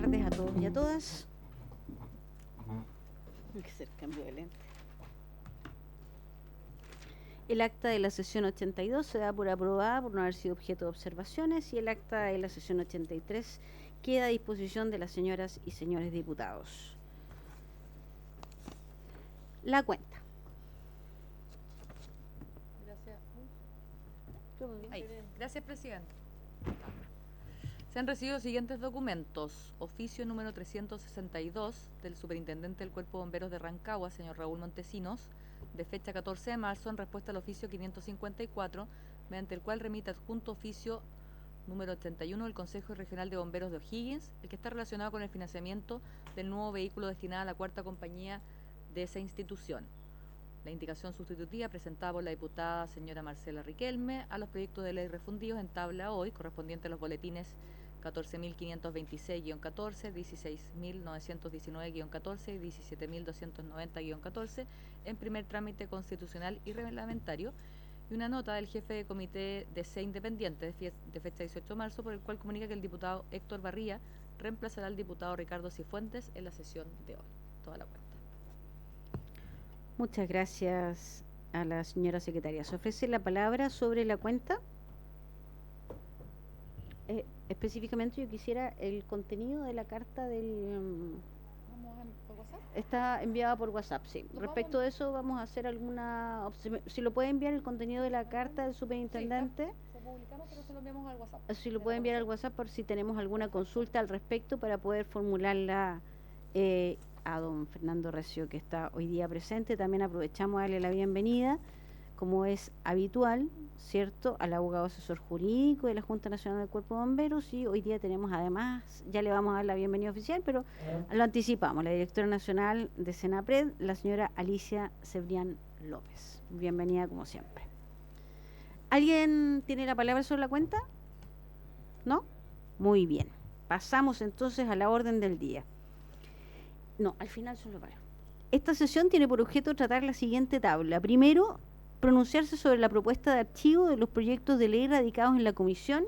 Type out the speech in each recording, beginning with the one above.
tardes a todos y a todas. Hay que hacer cambio de lente. El acta de la sesión 82 se da por aprobada por no haber sido objeto de observaciones y el acta de la sesión 83 queda a disposición de las señoras y señores diputados. La cuenta. Gracias, presidente. Se han recibido los siguientes documentos. Oficio número 362 del Superintendente del Cuerpo de Bomberos de Rancagua, señor Raúl Montesinos, de fecha 14 de marzo, en respuesta al oficio 554, mediante el cual remite adjunto oficio número 81 del Consejo Regional de Bomberos de O'Higgins, el que está relacionado con el financiamiento del nuevo vehículo destinado a la cuarta compañía de esa institución. La indicación sustitutiva presentada por la diputada señora Marcela Riquelme a los proyectos de ley refundidos en tabla hoy, correspondiente a los boletines 14.526-14, 16.919-14 y 17.290-14, en primer trámite constitucional y reglamentario, y una nota del jefe de comité de C independiente de fecha 18 de marzo, por el cual comunica que el diputado Héctor Barría reemplazará al diputado Ricardo Cifuentes en la sesión de hoy. Toda la cuenta. Muchas gracias a la señora secretaria. ¿Se ofrece la palabra sobre la cuenta? Específicamente yo quisiera el contenido de la carta del... ¿Por WhatsApp? Está enviada por WhatsApp, sí. Respecto de eso vamos a hacer alguna... Si lo puede enviar el contenido de la carta del superintendente. Sí, lo publicamos, pero se lo enviamos al WhatsApp. Si lo puede enviar al WhatsApp por si tenemos alguna consulta al respecto para poder formularla a don Fernando Recio, que está hoy día presente. También aprovechamos a darle la bienvenida, como es habitual, ¿cierto?, al abogado asesor jurídico de la Junta Nacional del Cuerpo de Bomberos, y hoy día tenemos además, ya le vamos a dar la bienvenida oficial, pero lo anticipamos, la directora nacional de Senapred, la señora Alicia Cebrián López. Bienvenida como siempre. ¿Alguien tiene la palabra sobre la cuenta? ¿No? Muy bien. Pasamos entonces a la orden del día. No, al final solo paro. Esta sesión tiene por objeto tratar la siguiente tabla. Primero, pronunciarse sobre la propuesta de archivo de los proyectos de ley radicados en la comisión,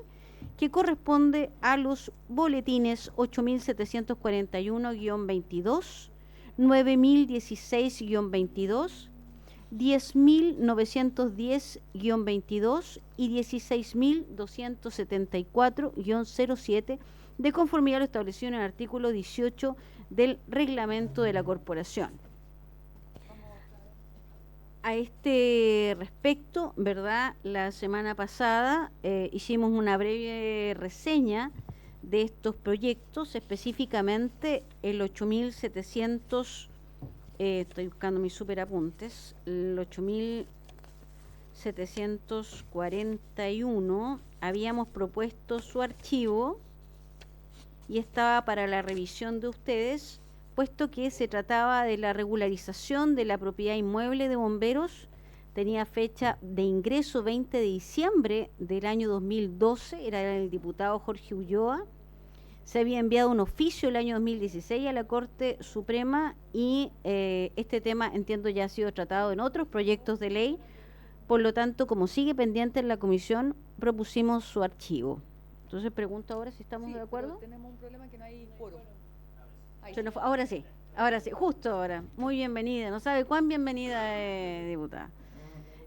que corresponde a los boletines 8.741-22, 9.016-22, 10.910-22 y 16.274-07, de conformidad a lo establecido en el artículo 18 del reglamento de la corporación. A este respecto, ¿verdad?, la semana pasada hicimos una breve reseña de estos proyectos, específicamente el 8.700, estoy buscando mis superapuntes, el 8.741, habíamos propuesto su archivo y estaba para la revisión de ustedes, puesto que se trataba de la regularización de la propiedad inmueble de bomberos. Tenía fecha de ingreso 20 de diciembre del año 2012, era el diputado Jorge Ulloa. Se había enviado un oficio el año 2016 a la Corte Suprema y este tema, entiendo, ya ha sido tratado en otros proyectos de ley. Por lo tanto, como sigue pendiente en la comisión, propusimos su archivo. Entonces pregunto ahora si estamos de acuerdo. Tenemos un problema que no hay quórum. Ahora sí, justo ahora. Muy bienvenida. No sabe cuán bienvenida diputada.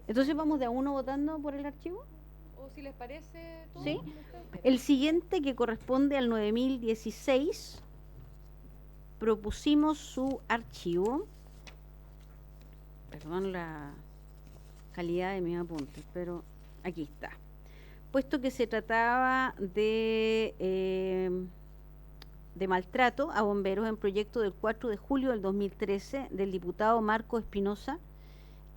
Entonces vamos de a uno votando por el archivo. O si les parece todo. Sí. El siguiente, que corresponde al 9016, propusimos su archivo. Perdón la calidad de mis apuntes, pero aquí está. Puesto que se trataba de maltrato a bomberos en proyecto del 4 de julio del 2013 del diputado Marco Espinosa,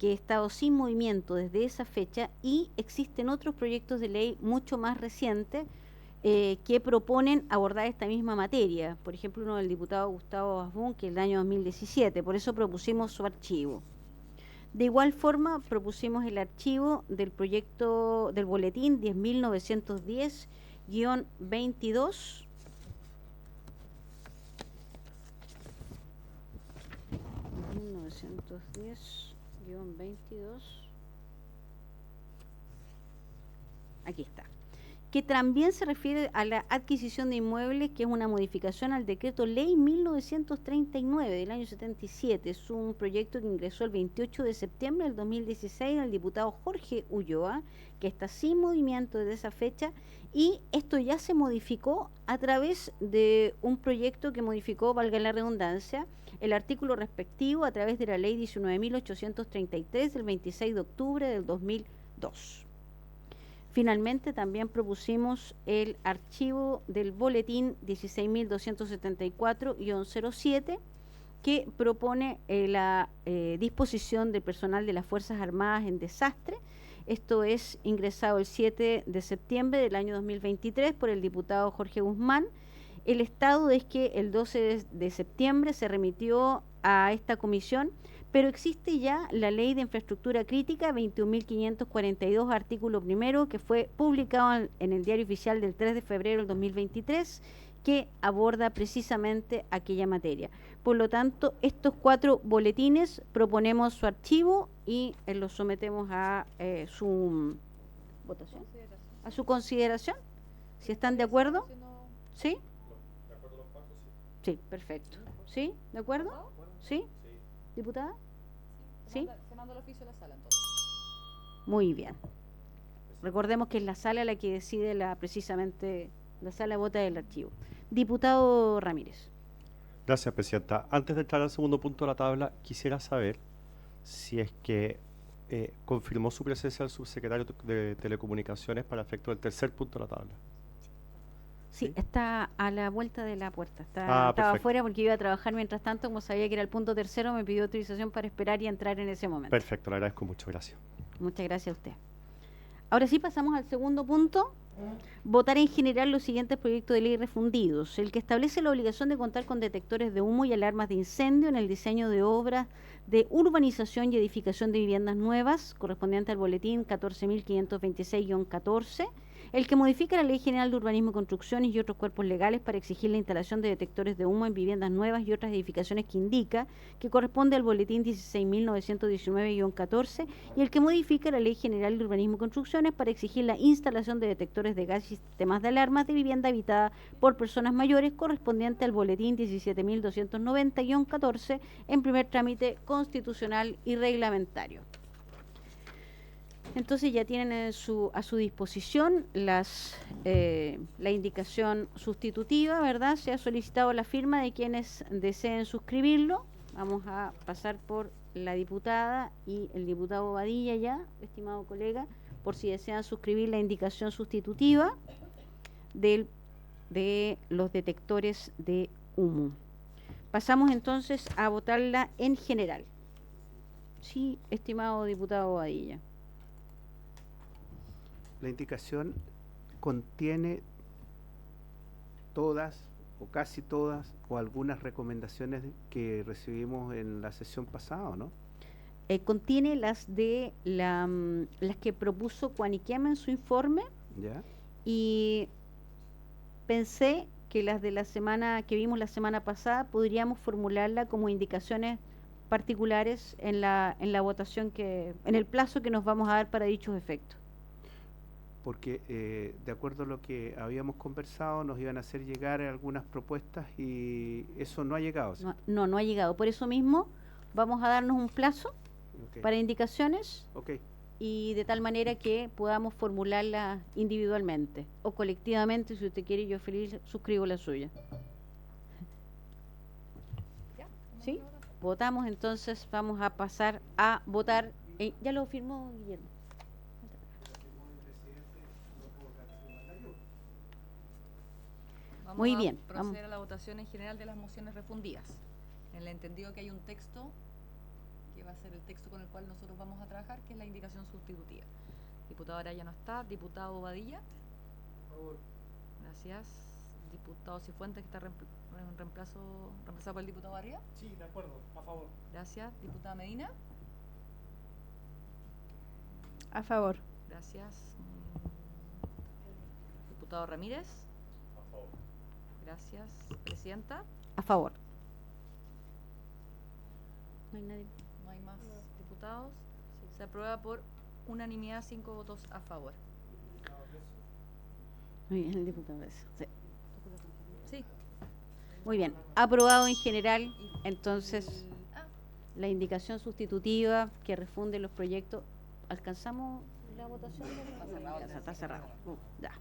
que ha estado sin movimiento desde esa fecha, y existen otros proyectos de ley mucho más recientes que proponen abordar esta misma materia. Por ejemplo, uno del diputado Gustavo Asbun, que es del año 2017, por eso propusimos su archivo. De igual forma, propusimos el archivo del proyecto del boletín 10.910-22, 1910-22. Aquí está. que también se refiere a la adquisición de inmuebles, que es una modificación al decreto ley 1939 del año 77. Es un proyecto que ingresó el 28 de septiembre del 2016 al diputado Jorge Ulloa, que está sin movimiento desde esa fecha, y esto ya se modificó a través de un proyecto que modificó, valga la redundancia, el artículo respectivo a través de la ley 19.833 del 26 de octubre del 2002. Finalmente, también propusimos el archivo del boletín 16.274-07, que propone la disposición del personal de las Fuerzas Armadas en desastre. Esto es ingresado el 7 de septiembre del año 2023 por el diputado Jorge Guzmán. El estado es que el 12 de septiembre se remitió a esta comisión, pero existe ya la Ley de Infraestructura Crítica 21.542, artículo primero, que fue publicado en el Diario Oficial del 3 de febrero del 2023, que aborda precisamente aquella materia. Por lo tanto, estos 4 boletines proponemos su archivo y los sometemos a su votación, a su consideración. Si están de acuerdo, ¿sí? Sí, perfecto. ¿Sí? ¿De acuerdo? ¿Sí? ¿Diputada? ¿Sí? Se manda el oficio a la sala entonces. Muy bien. Recordemos que es la sala la que decide precisamente, la sala vota el archivo. Diputado Ramírez. Gracias, Presidenta. Antes de entrar al segundo punto de la tabla, quisiera saber si es que confirmó su presencia el subsecretario de Telecomunicaciones para efecto del tercer punto de la tabla. Sí, está a la vuelta de la puerta. Ah, estaba perfecto. afuera porque iba a trabajar mientras tanto. Como sabía que era el punto tercero, me pidió autorización para esperar y entrar en ese momento. Perfecto, le agradezco mucho, gracias. Muchas gracias a usted. Ahora sí pasamos al segundo punto. Votar en general los siguientes proyectos de ley refundidos. El que establece la obligación de contar con detectores de humo y alarmas de incendio en el diseño de obras de urbanización y edificación de viviendas nuevas, correspondiente al boletín 14.526-14. El que modifica la Ley General de Urbanismo y Construcciones y otros cuerpos legales para exigir la instalación de detectores de humo en viviendas nuevas y otras edificaciones, que indica que corresponde al boletín 16.919-14, y el que modifica la Ley General de Urbanismo y Construcciones para exigir la instalación de detectores de gas y sistemas de alarmas de vivienda habitada por personas mayores, correspondiente al boletín 17.290-14, en primer trámite constitucional y reglamentario. Entonces ya tienen a su disposición la indicación sustitutiva, ¿verdad? Se ha solicitado la firma de quienes deseen suscribirlo. Vamos a pasar por la diputada y el diputado Badilla ya, estimado colega, por si desean suscribir la indicación sustitutiva de los detectores de humo. Pasamos entonces a votarla en general. Sí, estimado diputado Badilla. La indicación contiene todas o casi todas o algunas recomendaciones que recibimos en la sesión pasada, ¿no? Contiene las de las que propuso Cuaniquema en su informe. ¿Ya? Y pensé que las de la semana que vimos la semana pasada podríamos formularla como indicaciones particulares en la votación, en el plazo que nos vamos a dar para dichos efectos. Porque de acuerdo a lo que habíamos conversado, nos iban a hacer llegar algunas propuestas y eso no ha llegado, ¿sí? No ha llegado. Por eso mismo vamos a darnos un plazo para indicaciones, y de tal manera que podamos formularla individualmente o colectivamente. Si usted quiere, yo feliz suscribo la suya. ¿Sí? Votamos, entonces vamos a pasar a votar. Ya lo firmó Guillermo. Muy bien. Vamos a proceder a la votación en general de las mociones refundidas. En el entendido que hay un texto que va a ser el texto con el cual nosotros vamos a trabajar, que es la indicación sustitutiva. Diputado Araya no está. Diputado Bobadilla. Por favor. Gracias. Diputado Cifuentes, que está reemplazado por el diputado Barriga. Sí, de acuerdo, a favor. Gracias. Diputada Medina. A favor. Gracias. Diputado Ramírez. A favor. Gracias. Presidenta. A favor. No hay nadie. No hay más diputados. Se aprueba por unanimidad, 5 votos a favor. Muy bien, el diputado Recio. Sí. Sí. Muy bien, aprobado en general, entonces la indicación sustitutiva que refunde los proyectos. ¿Alcanzamos la votación? Está cerrado. Ya.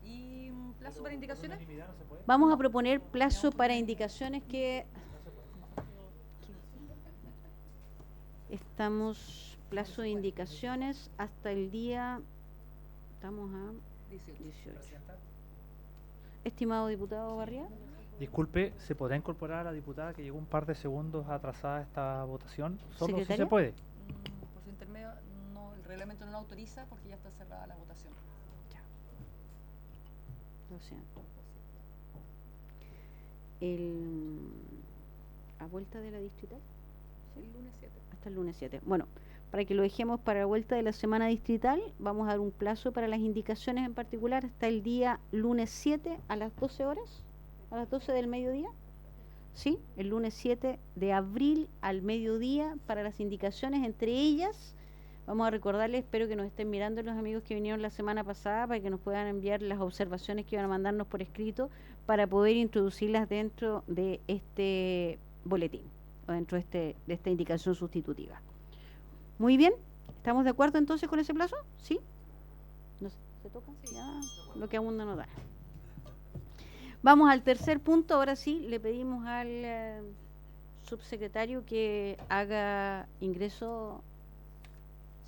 ¿Y plazo para indicaciones? Vamos a proponer plazo para indicaciones que estamos, plazo de indicaciones hasta el día, estamos a 18. Estimado diputado Barría. Disculpe, ¿se podrá incorporar a la diputada que llegó un par de segundos atrasada a esta votación? Solo si ¿Secretaria? se puede. Por su intermedio, no, el reglamento no lo autoriza porque ya está cerrada la votación. Ya. Lo siento. ¿A vuelta de la distrital? El lunes 7. Hasta el lunes 7. Bueno, para que lo dejemos para la vuelta de la semana distrital, vamos a dar un plazo para las indicaciones en particular hasta el día lunes 7 a las 12 horas, a las 12 del mediodía. ¿Sí? El lunes 7 de abril al mediodía para las indicaciones, entre ellas, vamos a recordarles, espero que nos estén mirando los amigos que vinieron la semana pasada para que nos puedan enviar las observaciones que van a mandarnos por escrito para poder introducirlas dentro de este boletín o dentro de esta indicación sustitutiva. Muy bien, ¿estamos de acuerdo entonces con ese plazo? ¿Sí? ¿No se toca? Sí. Ya, lo que aún no nos da. Vamos al tercer punto. Ahora sí, le pedimos al subsecretario que haga ingreso.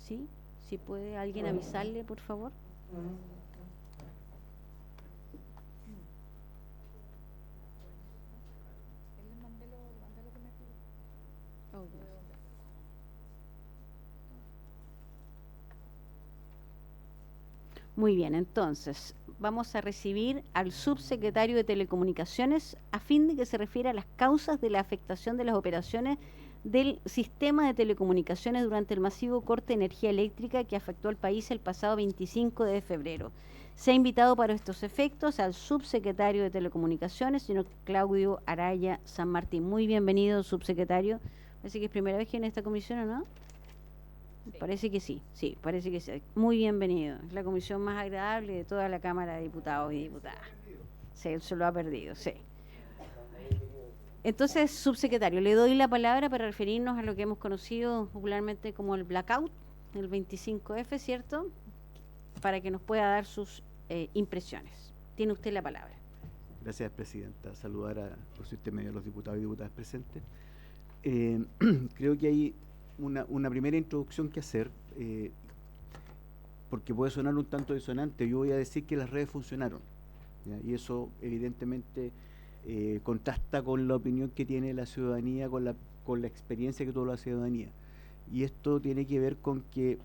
¿Sí? Si puede alguien avisarle, por favor. Muy bien, entonces vamos a recibir al subsecretario de Telecomunicaciones a fin de que se refiera a las causas de la afectación de las operaciones del sistema de telecomunicaciones durante el masivo corte de energía eléctrica que afectó al país el pasado 25 de febrero. Se ha invitado para estos efectos al subsecretario de Telecomunicaciones, señor Claudio Araya San Martín. Muy bienvenido, subsecretario. Parece que es primera vez que en esta comisión, ¿o no? Sí. Parece que sí, parece que sí. Muy bienvenido. Es la comisión más agradable de toda la Cámara de Diputados y Diputadas. Sí, él se lo ha perdido, sí. Entonces, subsecretario, le doy la palabra para referirnos a lo que hemos conocido popularmente como el blackout, el 25F, ¿cierto? Para que nos pueda dar sus impresiones. Tiene usted la palabra. Gracias, presidenta. Saludar por su intermedio a los diputados y diputadas presentes. Creo que hay una primera introducción que hacer, porque puede sonar un tanto disonante. Yo voy a decir que las redes funcionaron, ¿ya? Y eso evidentemente contrasta con la opinión que tiene la ciudadanía, con la experiencia que tuvo la ciudadanía. Y esto tiene que ver con que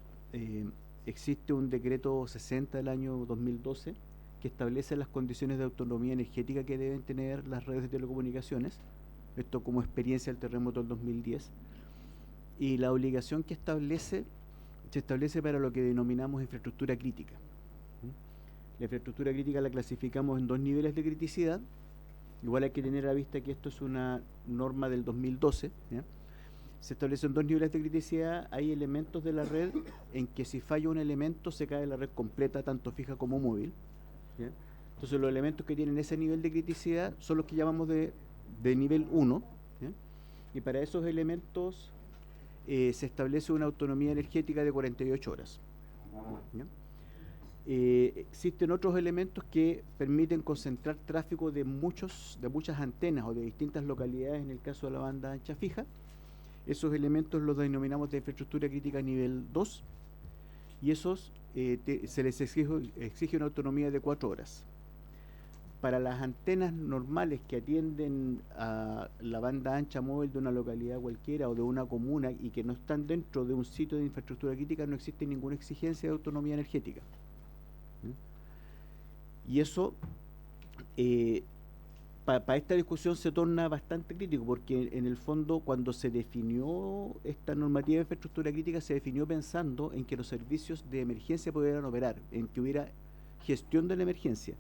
existe un decreto 60 del año 2012 que establece las condiciones de autonomía energética que deben tener las redes de telecomunicaciones, esto como experiencia del terremoto del 2010, y la obligación que se establece para lo que denominamos infraestructura crítica. La infraestructura crítica la clasificamos en dos niveles de criticidad. Igual hay que tener a la vista que esto es una norma del 2012, ¿ya? Se establecen dos niveles de criticidad. Hay elementos de la red en que si falla un elemento se cae la red completa, tanto fija como móvil, ¿ya? Entonces los elementos que tienen ese nivel de criticidad son los que llamamos de nivel 1, ¿ya? Y para esos elementos se establece una autonomía energética de 48 horas, ¿ya? Existen otros elementos que permiten concentrar tráfico de muchas antenas o de distintas localidades en el caso de la banda ancha fija. Esos elementos los denominamos de infraestructura crítica nivel 2 y esos se les exige una autonomía de 4 horas. Para las antenas normales que atienden a la banda ancha móvil de una localidad cualquiera o de una comuna y que no están dentro de un sitio de infraestructura crítica, no existe ninguna exigencia de autonomía energética. Y eso, para esta discusión se torna bastante crítico, porque en el fondo cuando se definió esta normativa de infraestructura crítica se definió pensando en que los servicios de emergencia pudieran operar, en que hubiera gestión de la emergencia.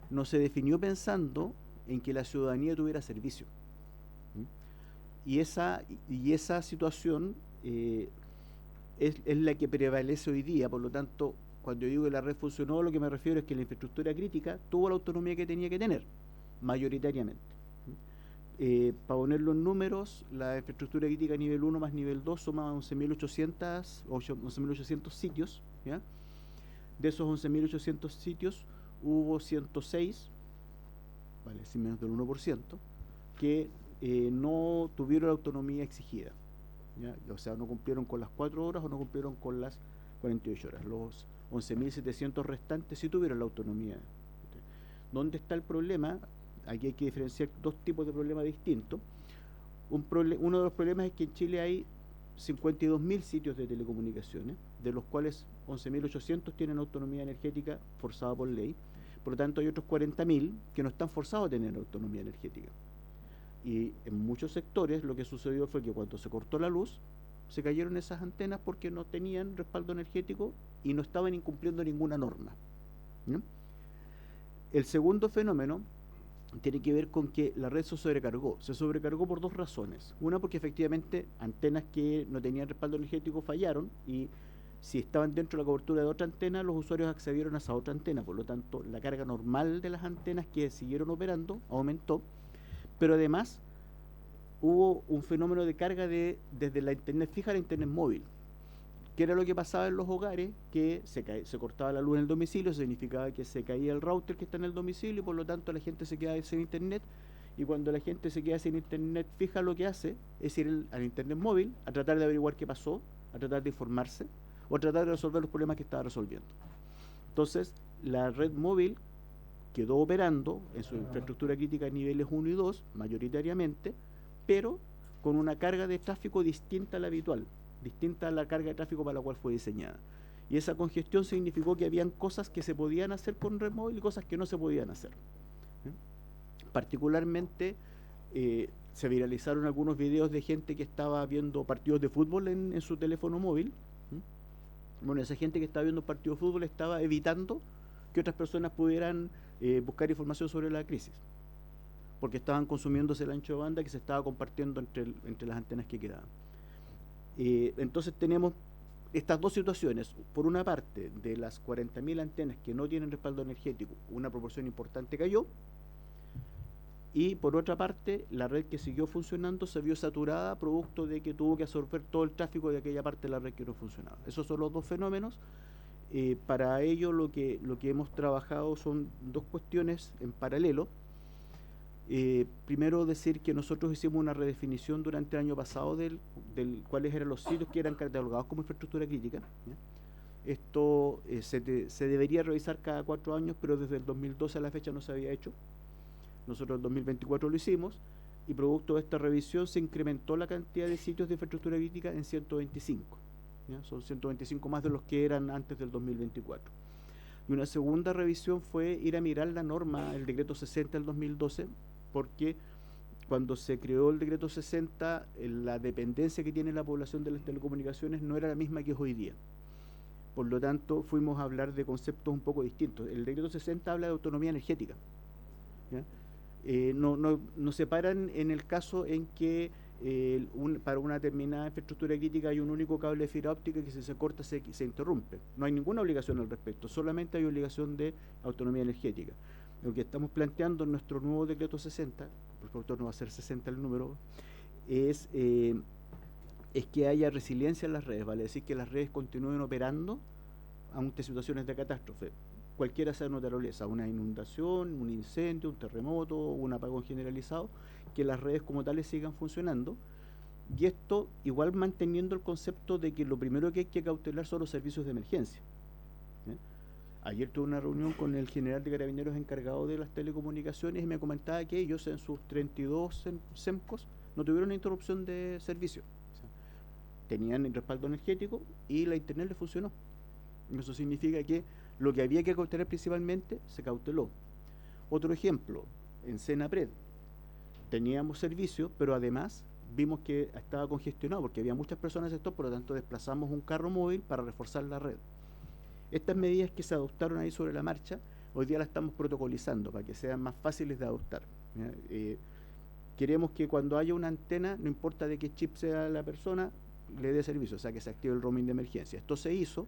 No se definió pensando en que la ciudadanía tuviera servicio. Y esa situación es la que prevalece hoy día. Por lo tanto, cuando yo digo que la red funcionó, lo que me refiero es que la infraestructura crítica tuvo la autonomía que tenía que tener, mayoritariamente. Para ponerlo en números, la infraestructura crítica nivel 1 más nivel 2 suma 11.800 sitios, ¿ya? De esos 11.800 sitios hubo 106, vale, sin menos del 1%, que no tuvieron la autonomía exigida, ¿ya? O sea, no cumplieron con las 4 horas o no cumplieron con las 48 horas. Los 11.700 restantes sí tuvieron la autonomía. ¿Dónde está el problema? Aquí hay que diferenciar dos tipos de problemas distintos. Uno de los problemas es que en Chile hay 52.000 sitios de telecomunicaciones, de los cuales 11.800 tienen autonomía energética forzada por ley. Por lo tanto, hay otros 40.000 que no están forzados a tener autonomía energética. Y en muchos sectores lo que sucedió fue que cuando se cortó la luz, se cayeron esas antenas porque no tenían respaldo energético y no estaban incumpliendo ninguna norma, ¿no? El segundo fenómeno tiene que ver con que la red se sobrecargó por dos razones. Una, porque efectivamente antenas que no tenían respaldo energético fallaron, y si estaban dentro de la cobertura de otra antena, los usuarios accedieron a esa otra antena. Por lo tanto, la carga normal de las antenas que siguieron operando aumentó, pero además hubo un fenómeno de carga desde la internet fija a la internet móvil. ¿Qué era lo que pasaba en los hogares? Que se cortaba la luz en el domicilio, significaba que se caía el router que está en el domicilio, y por lo tanto la gente se quedaba sin internet. Y cuando la gente se queda sin internet fija, lo que hace es ir al internet móvil a tratar de averiguar qué pasó, a tratar de informarse o a tratar de resolver los problemas que estaba resolviendo. Entonces, la red móvil quedó operando en su infraestructura crítica a niveles 1 y 2, mayoritariamente, pero con una carga de tráfico distinta a la habitual, distinta a la carga de tráfico para la cual fue diseñada. Y esa congestión significó que habían cosas que se podían hacer con red móvil y cosas que no se podían hacer. Particularmente, se viralizaron algunos videos de gente que estaba viendo partidos de fútbol en su teléfono móvil. Bueno, esa gente que estaba viendo partidos de fútbol estaba evitando que otras personas pudieran buscar información sobre la crisis, porque estaban consumiéndose el ancho de banda que se estaba compartiendo entre las antenas que quedaban. Entonces tenemos estas dos situaciones. Por una parte, de las 40.000 antenas que no tienen respaldo energético, una proporción importante cayó, y por otra parte, la red que siguió funcionando se vio saturada producto de que tuvo que absorber todo el tráfico de aquella parte de la red que no funcionaba. Esos son los dos fenómenos. Para ello lo que hemos trabajado son dos cuestiones en paralelo. Primero, decir que nosotros hicimos una redefinición durante el año pasado del cuáles eran los sitios que eran catalogados como infraestructura crítica, ¿ya? Esto se debería revisar cada 4 años, pero desde el 2012 a la fecha no se había hecho. Nosotros en 2024 lo hicimos, y producto de esta revisión se incrementó la cantidad de sitios de infraestructura crítica en 125. ¿Ya? Son 125 más de los que eran antes del 2024. Y una segunda revisión fue ir a mirar la norma, el decreto 60 del 2012, porque cuando se creó el decreto 60, la dependencia que tiene la población de las telecomunicaciones no era la misma que es hoy día. Por lo tanto, fuimos a hablar de conceptos un poco distintos. El decreto 60 habla de autonomía energética, ¿ya? No separan en el caso en que para una determinada infraestructura crítica hay un único cable de fibra óptica que si se corta se interrumpe. No hay ninguna obligación al respecto, solamente hay obligación de autonomía energética. Lo que estamos planteando en nuestro nuevo decreto 60, por favor no va a ser 60 el número, es que haya resiliencia en las redes, vale decir que las redes continúen operando ante situaciones de catástrofe, cualquiera sea la naturaleza, una inundación, un incendio, un terremoto, un apagón generalizado, que las redes como tales sigan funcionando. Y esto igual manteniendo el concepto de que lo primero que hay que cautelar son los servicios de emergencia. Ayer tuve una reunión con el general de Carabineros encargado de las telecomunicaciones y me comentaba que ellos en sus 32 SEMCOS no tuvieron interrupción de servicio. O sea, tenían el respaldo energético y la internet les funcionó. Eso significa que lo que había que cautelar principalmente se cauteló. Otro ejemplo, en Senapred teníamos servicio, pero además vimos que estaba congestionado porque había muchas personas en el sector, por lo tanto desplazamos un carro móvil para reforzar la red. Estas medidas que se adoptaron ahí sobre la marcha, hoy día las estamos protocolizando para que sean más fáciles de adoptar. Queremos que cuando haya una antena, no importa de qué chip sea la persona, le dé servicio, o sea que se active el roaming de emergencia. Esto se hizo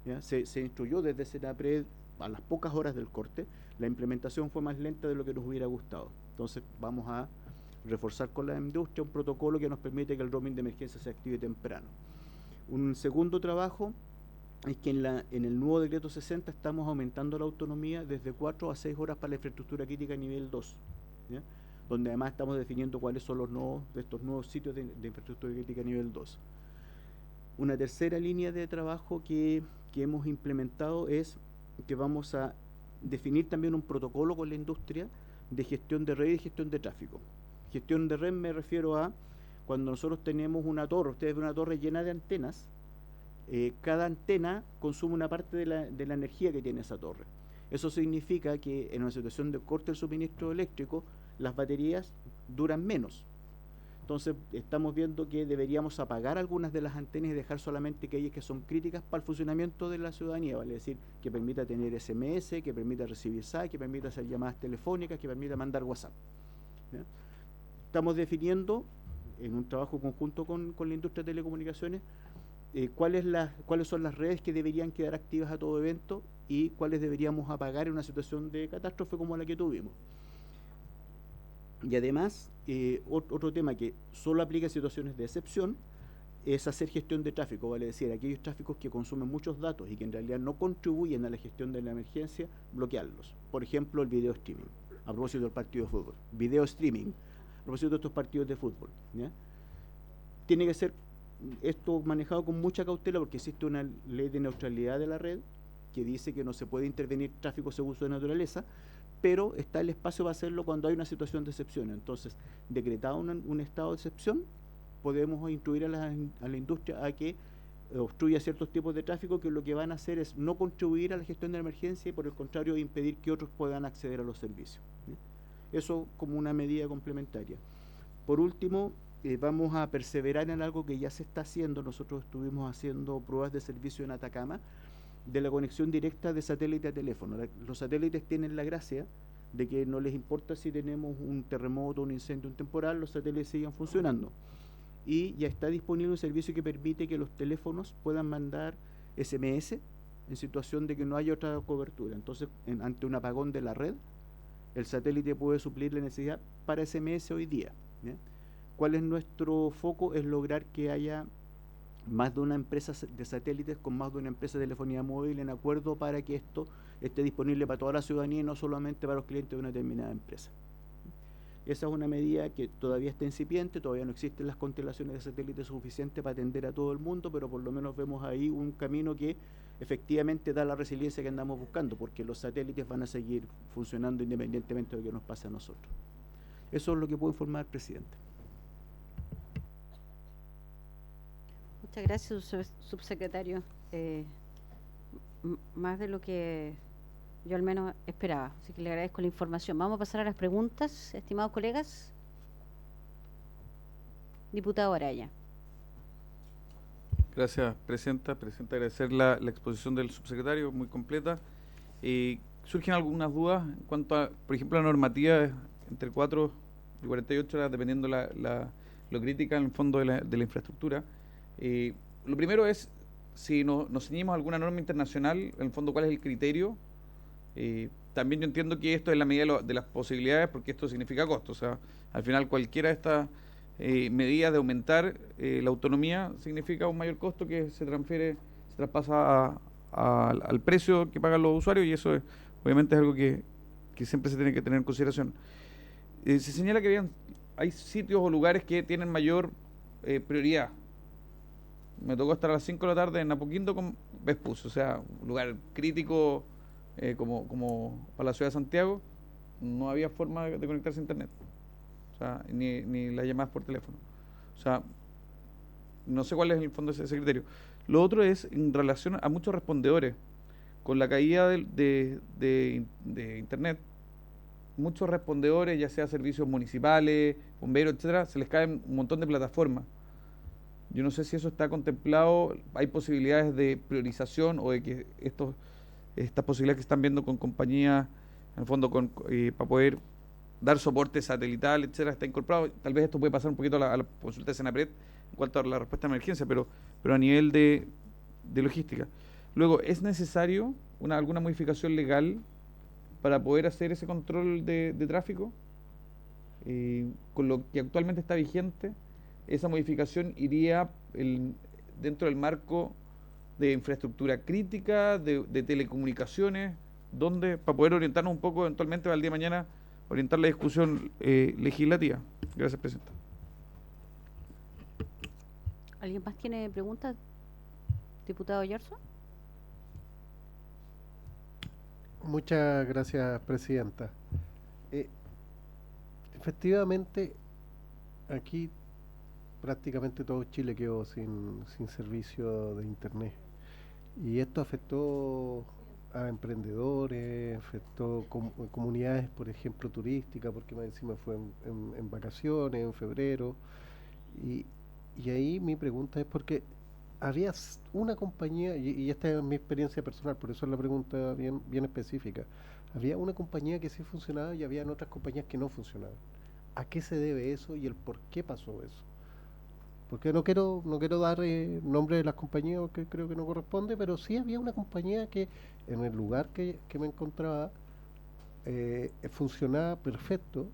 ¿ya? Se instruyó desde Senapred a las pocas horas del corte. La implementación fue más lenta de lo que nos hubiera gustado. Entonces vamos a reforzar con la industria un protocolo que nos permite que el roaming de emergencia se active temprano. Un segundo trabajo es que en el nuevo decreto 60 estamos aumentando la autonomía desde 4 a 6 horas para la infraestructura crítica a nivel 2, ¿ya? Donde además estamos definiendo cuáles son estos nuevos sitios de infraestructura crítica a nivel 2. Una tercera línea de trabajo que hemos implementado es que vamos a definir también un protocolo con la industria de gestión de red y gestión de tráfico. Gestión de red me refiero a cuando nosotros tenemos una torre, ustedes ven una torre llena de antenas, cada antena consume una parte de la energía que tiene esa torre. Eso significa que en una situación de corte del suministro eléctrico, las baterías duran menos. Entonces estamos viendo que deberíamos apagar algunas de las antenas y dejar solamente aquellas que son críticas para el funcionamiento de la ciudadanía, vale decir, que permita tener SMS, que permita recibir SAC, que permita hacer llamadas telefónicas, que permita mandar WhatsApp, ¿ya? Estamos definiendo en un trabajo conjunto con la industria de telecomunicaciones cuáles son las redes que deberían quedar activas a todo evento y cuáles deberíamos apagar en una situación de catástrofe como la que tuvimos. Y además, otro tema que solo aplica en situaciones de excepción es hacer gestión de tráfico, vale decir, aquellos tráficos que consumen muchos datos y que en realidad no contribuyen a la gestión de la emergencia, bloquearlos. Por ejemplo, el video streaming, a propósito del partido de fútbol. Video streaming, a propósito de estos partidos de fútbol, ¿ya? Tiene que ser esto manejado con mucha cautela porque existe una ley de neutralidad de la red que dice que no se puede intervenir tráfico según su naturaleza, pero está el espacio para hacerlo cuando hay una situación de excepción. Entonces, decretado un estado de excepción, podemos instruir a la industria a que obstruya ciertos tipos de tráfico que lo que van a hacer es no contribuir a la gestión de la emergencia y por el contrario impedir que otros puedan acceder a los servicios, ¿sí? Eso como una medida complementaria. Por último, vamos a perseverar en algo que ya se está haciendo. Nosotros estuvimos haciendo pruebas de servicio en Atacama de la conexión directa de satélite a teléfono. Los satélites tienen la gracia de que no les importa si tenemos un terremoto, un incendio, un temporal, los satélites siguen funcionando. Y ya está disponible un servicio que permite que los teléfonos puedan mandar SMS en situación de que no haya otra cobertura. Entonces, ante un apagón de la red, el satélite puede suplir la necesidad para SMS hoy día, ¿ya? ¿Cuál es nuestro foco? Es lograr que haya más de una empresa de satélites con más de una empresa de telefonía móvil en acuerdo para que esto esté disponible para toda la ciudadanía y no solamente para los clientes de una determinada empresa. Esa es una medida que todavía está incipiente, todavía no existen las constelaciones de satélites suficientes para atender a todo el mundo, pero por lo menos vemos ahí un camino que efectivamente da la resiliencia que andamos buscando, porque los satélites van a seguir funcionando independientemente de lo que nos pase a nosotros. Eso es lo que puedo informar, presidente. Muchas gracias, subsecretario. Más de lo que yo al menos esperaba, así que le agradezco la información. Vamos a pasar a las preguntas, estimados colegas. Diputado Araya. Gracias, Presidenta. Agradecer la exposición del subsecretario, muy completa. Surgen algunas dudas en cuanto a, por ejemplo, la normativa entre 4 y 48 horas, dependiendo lo crítica en el fondo de la infraestructura. Lo primero es, si nos ceñimos a alguna norma internacional, en el fondo, ¿cuál es el criterio? También yo entiendo que esto es la medida de las posibilidades, porque esto significa costo. O sea, al final cualquiera de estas medidas de aumentar la autonomía significa un mayor costo que se traspasa al precio que pagan los usuarios, y eso obviamente es algo que siempre se tiene que tener en consideración. Se señala que hay sitios o lugares que tienen mayor prioridad. Me tocó estar a las 5 de la tarde en Apoquindo con Vespus, o sea, un lugar crítico como para la ciudad de Santiago. No había forma de conectarse a internet, o sea, ni las llamadas por teléfono. O sea, no sé cuál es el fondo de ese criterio. Lo otro es en relación a muchos respondedores. Con la caída de internet, muchos respondedores, ya sea servicios municipales, bomberos, etcétera, se les caen un montón de plataformas. Yo no sé si eso está contemplado, hay posibilidades de priorización o de que estas posibilidades que están viendo con compañías, en el fondo, para poder dar soporte satelital, etcétera, está incorporado. Tal vez esto puede pasar un poquito a la consulta de Senapred en cuanto a la respuesta de emergencia, pero a nivel de logística. Luego, ¿es necesario alguna modificación legal para poder hacer ese control de tráfico? Con lo que actualmente está vigente, esa modificación iría dentro del marco de infraestructura crítica, de telecomunicaciones, donde para poder orientarnos un poco eventualmente para el día de mañana, orientar la discusión legislativa. Gracias, Presidenta. ¿Alguien más tiene preguntas? Diputado Yarzo. Muchas gracias, Presidenta. Efectivamente, aquí prácticamente todo Chile quedó sin servicio de Internet. Y esto afectó a emprendedores, afectó comunidades, por ejemplo, turísticas, porque más encima fue en vacaciones, en febrero. Y ahí mi pregunta es porque había una compañía, y esta es mi experiencia personal, por eso es la pregunta bien específica. Había una compañía que sí funcionaba y había otras compañías que no funcionaban. ¿A qué se debe eso y el por qué pasó eso? Porque no quiero dar nombre de las compañías porque creo que no corresponde, pero sí había una compañía que en el lugar que me encontraba funcionaba perfecto,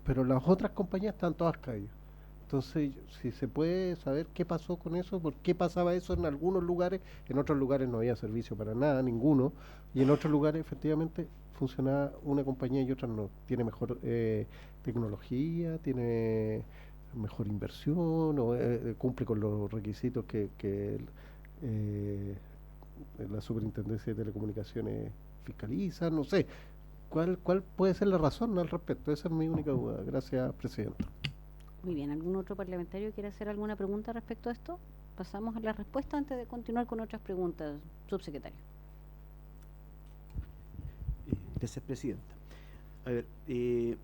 pero las otras compañías están todas caídas. Entonces, si se puede saber qué pasó con eso, por qué pasaba eso en algunos lugares, en otros lugares no había servicio para nada, ninguno, y en otros lugares efectivamente funcionaba una compañía y otras no. Tiene mejor tecnología, tiene mejor inversión, o cumple con los requisitos que la Superintendencia de Telecomunicaciones fiscaliza, no sé. ¿Cuál puede ser la razón al respecto? Esa es mi única duda. Gracias, Presidenta. Muy bien, ¿algún otro parlamentario quiere hacer alguna pregunta respecto a esto? Pasamos a la respuesta antes de continuar con otras preguntas, subsecretario. Gracias, Presidenta. A ver, el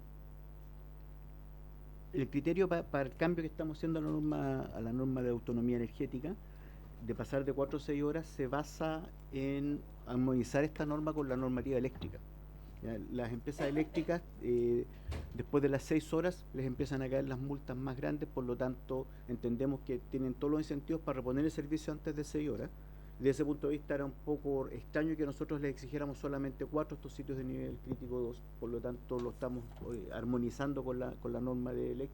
criterio para el cambio que estamos haciendo a la norma de autonomía energética, de pasar de 4 a 6 horas, se basa en armonizar esta norma con la normativa eléctrica. ¿Ya? Las empresas eléctricas, después de las 6 horas, les empiezan a caer las multas más grandes, por lo tanto, entendemos que tienen todos los incentivos para reponer el servicio antes de 6 horas. Desde ese punto de vista era un poco extraño que nosotros les exigiéramos solamente 4 estos sitios de nivel crítico 2, por lo tanto lo estamos armonizando con la norma de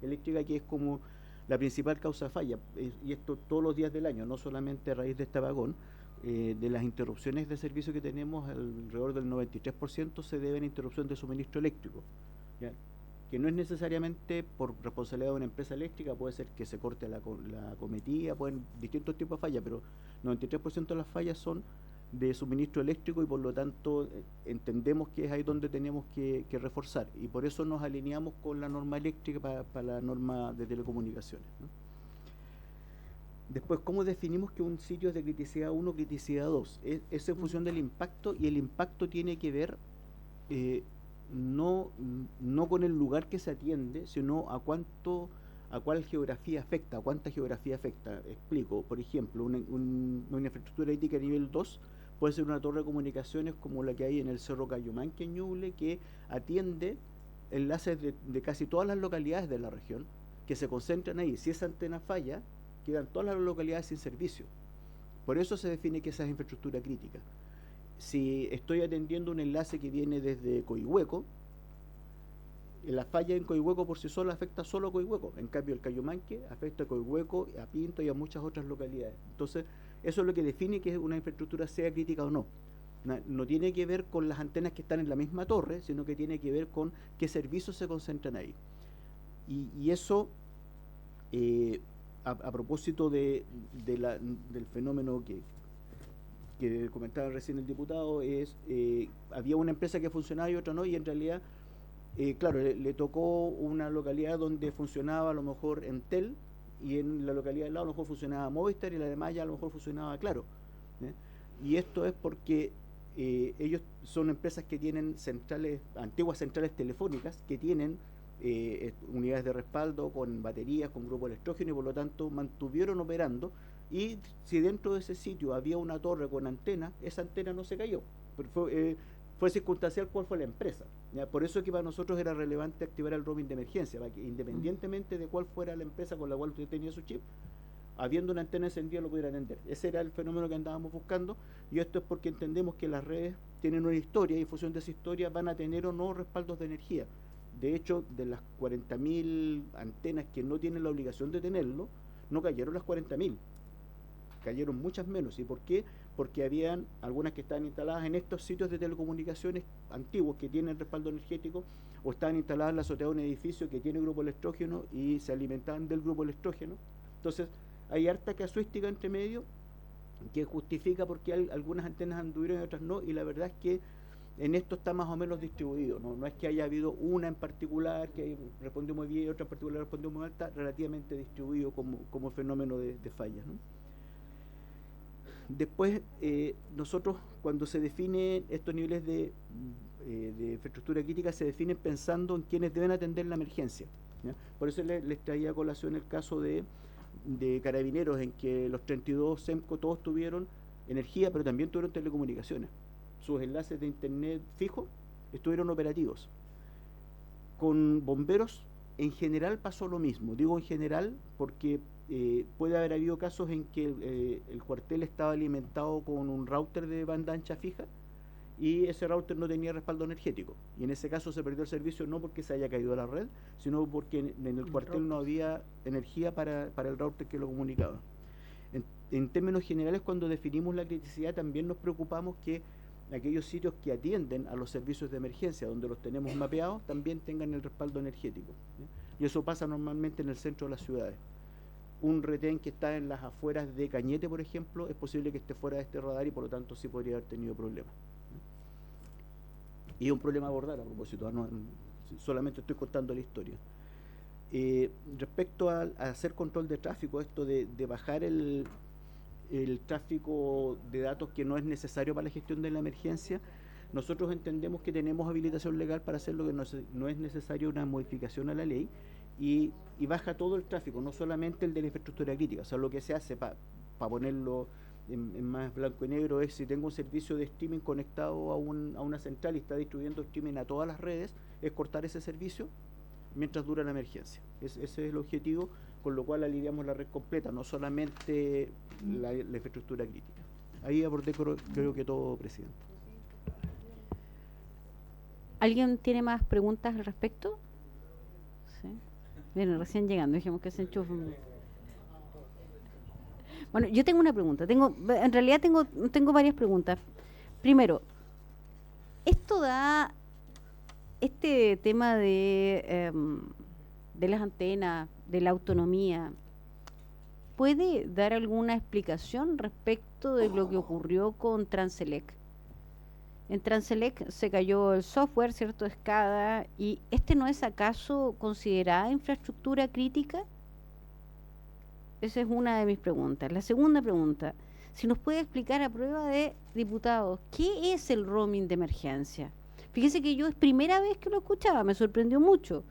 eléctrica, que es como la principal causa de falla, y esto todos los días del año, no solamente a raíz de este apagón. De las interrupciones de servicio que tenemos, alrededor del 93% se deben a interrupción de suministro eléctrico, ¿ya? Que no es necesariamente por responsabilidad de una empresa eléctrica, puede ser que se corte la cometida, pueden distintos tipos de fallas, pero 93% de las fallas son de suministro eléctrico y por lo tanto entendemos que es ahí donde tenemos que reforzar, y por eso nos alineamos con la norma eléctrica para la norma de telecomunicaciones, ¿no? Después, ¿cómo definimos que un sitio es de criticidad 1 o criticidad 2? Es en función del impacto, y el impacto tiene que ver no con el lugar que se atiende, sino a cuál geografía afecta, a cuánta geografía afecta. Explico, por ejemplo, una infraestructura crítica a nivel 2 puede ser una torre de comunicaciones como la que hay en el Cerro Cayumanque, en Ñuble, que atiende enlaces de casi todas las localidades de la región, que se concentran ahí. Si esa antena falla, quedan todas las localidades sin servicio. Por eso se define que esa es infraestructura crítica. Si estoy atendiendo un enlace que viene desde Coihueco, la falla en Coihueco por sí sola afecta solo a Coihueco. En cambio, el Cayumanque afecta a Coihueco, a Pinto y a muchas otras localidades. Entonces, eso es lo que define que una infraestructura sea crítica o no. No tiene que ver con las antenas que están en la misma torre, sino que tiene que ver con qué servicios se concentran ahí. Y eso... A propósito del fenómeno que comentaba recién el diputado, había una empresa que funcionaba y otra no, y en realidad, claro, le tocó una localidad donde funcionaba a lo mejor Entel, y en la localidad del lado a lo mejor funcionaba Movistar, y la de Maya a lo mejor funcionaba Claro. Y esto es porque ellos son empresas que tienen antiguas centrales telefónicas, que tienen unidades de respaldo con baterías, con grupo electrógeno, y por lo tanto mantuvieron operando, y si dentro de ese sitio había una torre con antena, esa antena no se cayó, pero fue circunstancial cuál fue la empresa, ¿ya? Por eso que para nosotros era relevante activar el roaming de emergencia, para que independientemente de cuál fuera la empresa con la cual usted tenía su chip, habiendo una antena encendida lo pudiera atender. Ese era el fenómeno que andábamos buscando, y esto es porque entendemos que las redes tienen una historia y en función de esa historia van a tener o no respaldos de energía. De hecho, de las 40.000 antenas que no tienen la obligación de tenerlo, no cayeron las 40.000, cayeron muchas menos. ¿Y por qué? Porque habían algunas que estaban instaladas en estos sitios de telecomunicaciones antiguos que tienen respaldo energético, o estaban instaladas en la azotea de un edificio que tiene grupo electrógeno y se alimentaban del grupo electrógeno. Entonces, hay harta casuística entre medio que justifica por qué algunas antenas anduvieron y otras no, y la verdad es que en esto está más o menos distribuido, no es que haya habido una en particular que respondió muy bien y otra en particular respondió muy alta, relativamente distribuido como fenómeno de fallas, ¿no? Después, nosotros cuando se definen estos niveles de infraestructura crítica, se definen pensando en quienes deben atender la emergencia, ¿ya? Por eso les traía a colación el caso de Carabineros, en que los 32 SEMCO todos tuvieron energía, pero también tuvieron telecomunicaciones. Sus enlaces de internet fijo estuvieron operativos. Con bomberos en general pasó lo mismo. Digo en general porque puede haber habido casos en que el cuartel estaba alimentado con un router de banda ancha fija y ese router no tenía respaldo energético. Y en ese caso se perdió el servicio no porque se haya caído la red, sino porque en el cuartel no había energía para el router que lo comunicaba. En términos generales, cuando definimos la criticidad, también nos preocupamos que aquellos sitios que atienden a los servicios de emergencia, donde los tenemos mapeados, también tengan el respaldo energético, ¿sí? Y eso pasa normalmente en el centro de las ciudades. Un retén que está en las afueras de Cañete, por ejemplo, es posible que esté fuera de este radar y por lo tanto sí podría haber tenido problemas, ¿sí? Y es un problema a abordar a propósito, ¿no? Solamente estoy contando la historia. Respecto a hacer control de tráfico, esto de bajar el tráfico de datos que no es necesario para la gestión de la emergencia, nosotros entendemos que tenemos habilitación legal para hacerlo, que no es necesario una modificación a la ley, y baja todo el tráfico, no solamente el de la infraestructura crítica. O sea, lo que se hace para ponerlo en más blanco y negro es, si tengo un servicio de streaming conectado a una central y está distribuyendo streaming a todas las redes, es cortar ese servicio mientras dura la emergencia. Ese es el objetivo, con lo cual aliviamos la red completa, no solamente la infraestructura crítica. Ahí abordé creo que todo, presidente. ¿Alguien tiene más preguntas al respecto? Sí. Bueno, recién llegando, dijimos que se enchufen. Bueno, yo tengo una pregunta. En realidad tengo varias preguntas. Primero, este tema de las antenas, de la autonomía, ¿puede dar alguna explicación respecto de lo que ocurrió con Transelec? En Transelec se cayó el software, ¿cierto? SCADA, y ¿este no es acaso considerada infraestructura crítica? Esa es una de mis preguntas. La segunda pregunta, si nos puede explicar a prueba de diputados, ¿qué es el roaming de emergencia? Fíjese que yo es primera vez que lo escuchaba, me sorprendió mucho.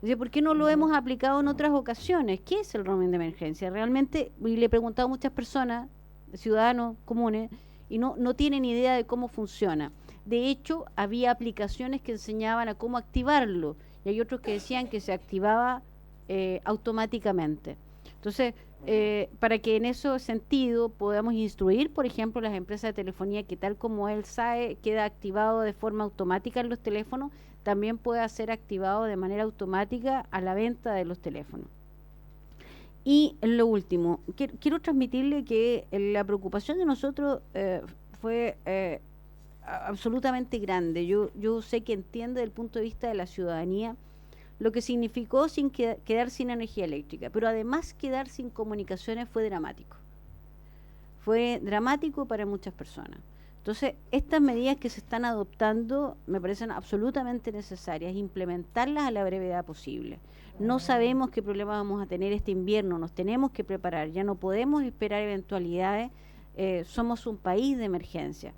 Dice, ¿por qué no lo hemos aplicado en otras ocasiones? ¿Qué es el roaming de emergencia? Realmente, y le he preguntado a muchas personas, ciudadanos comunes, y no tienen idea de cómo funciona. De hecho, había aplicaciones que enseñaban a cómo activarlo, y hay otros que decían que se activaba automáticamente. Entonces, para que en ese sentido podamos instruir, por ejemplo, las empresas de telefonía que tal como el SAE queda activado de forma automática en los teléfonos, también pueda ser activado de manera automática a la venta de los teléfonos. Y lo último, quiero transmitirle que la preocupación de nosotros fue absolutamente grande. Yo sé que entiende desde el punto de vista de la ciudadanía lo que significó quedar sin energía eléctrica, pero además quedar sin comunicaciones fue dramático. Fue dramático para muchas personas. Entonces, estas medidas que se están adoptando me parecen absolutamente necesarias, implementarlas a la brevedad posible. No sabemos qué problemas vamos a tener este invierno, nos tenemos que preparar, ya no podemos esperar eventualidades, somos un país de emergencia.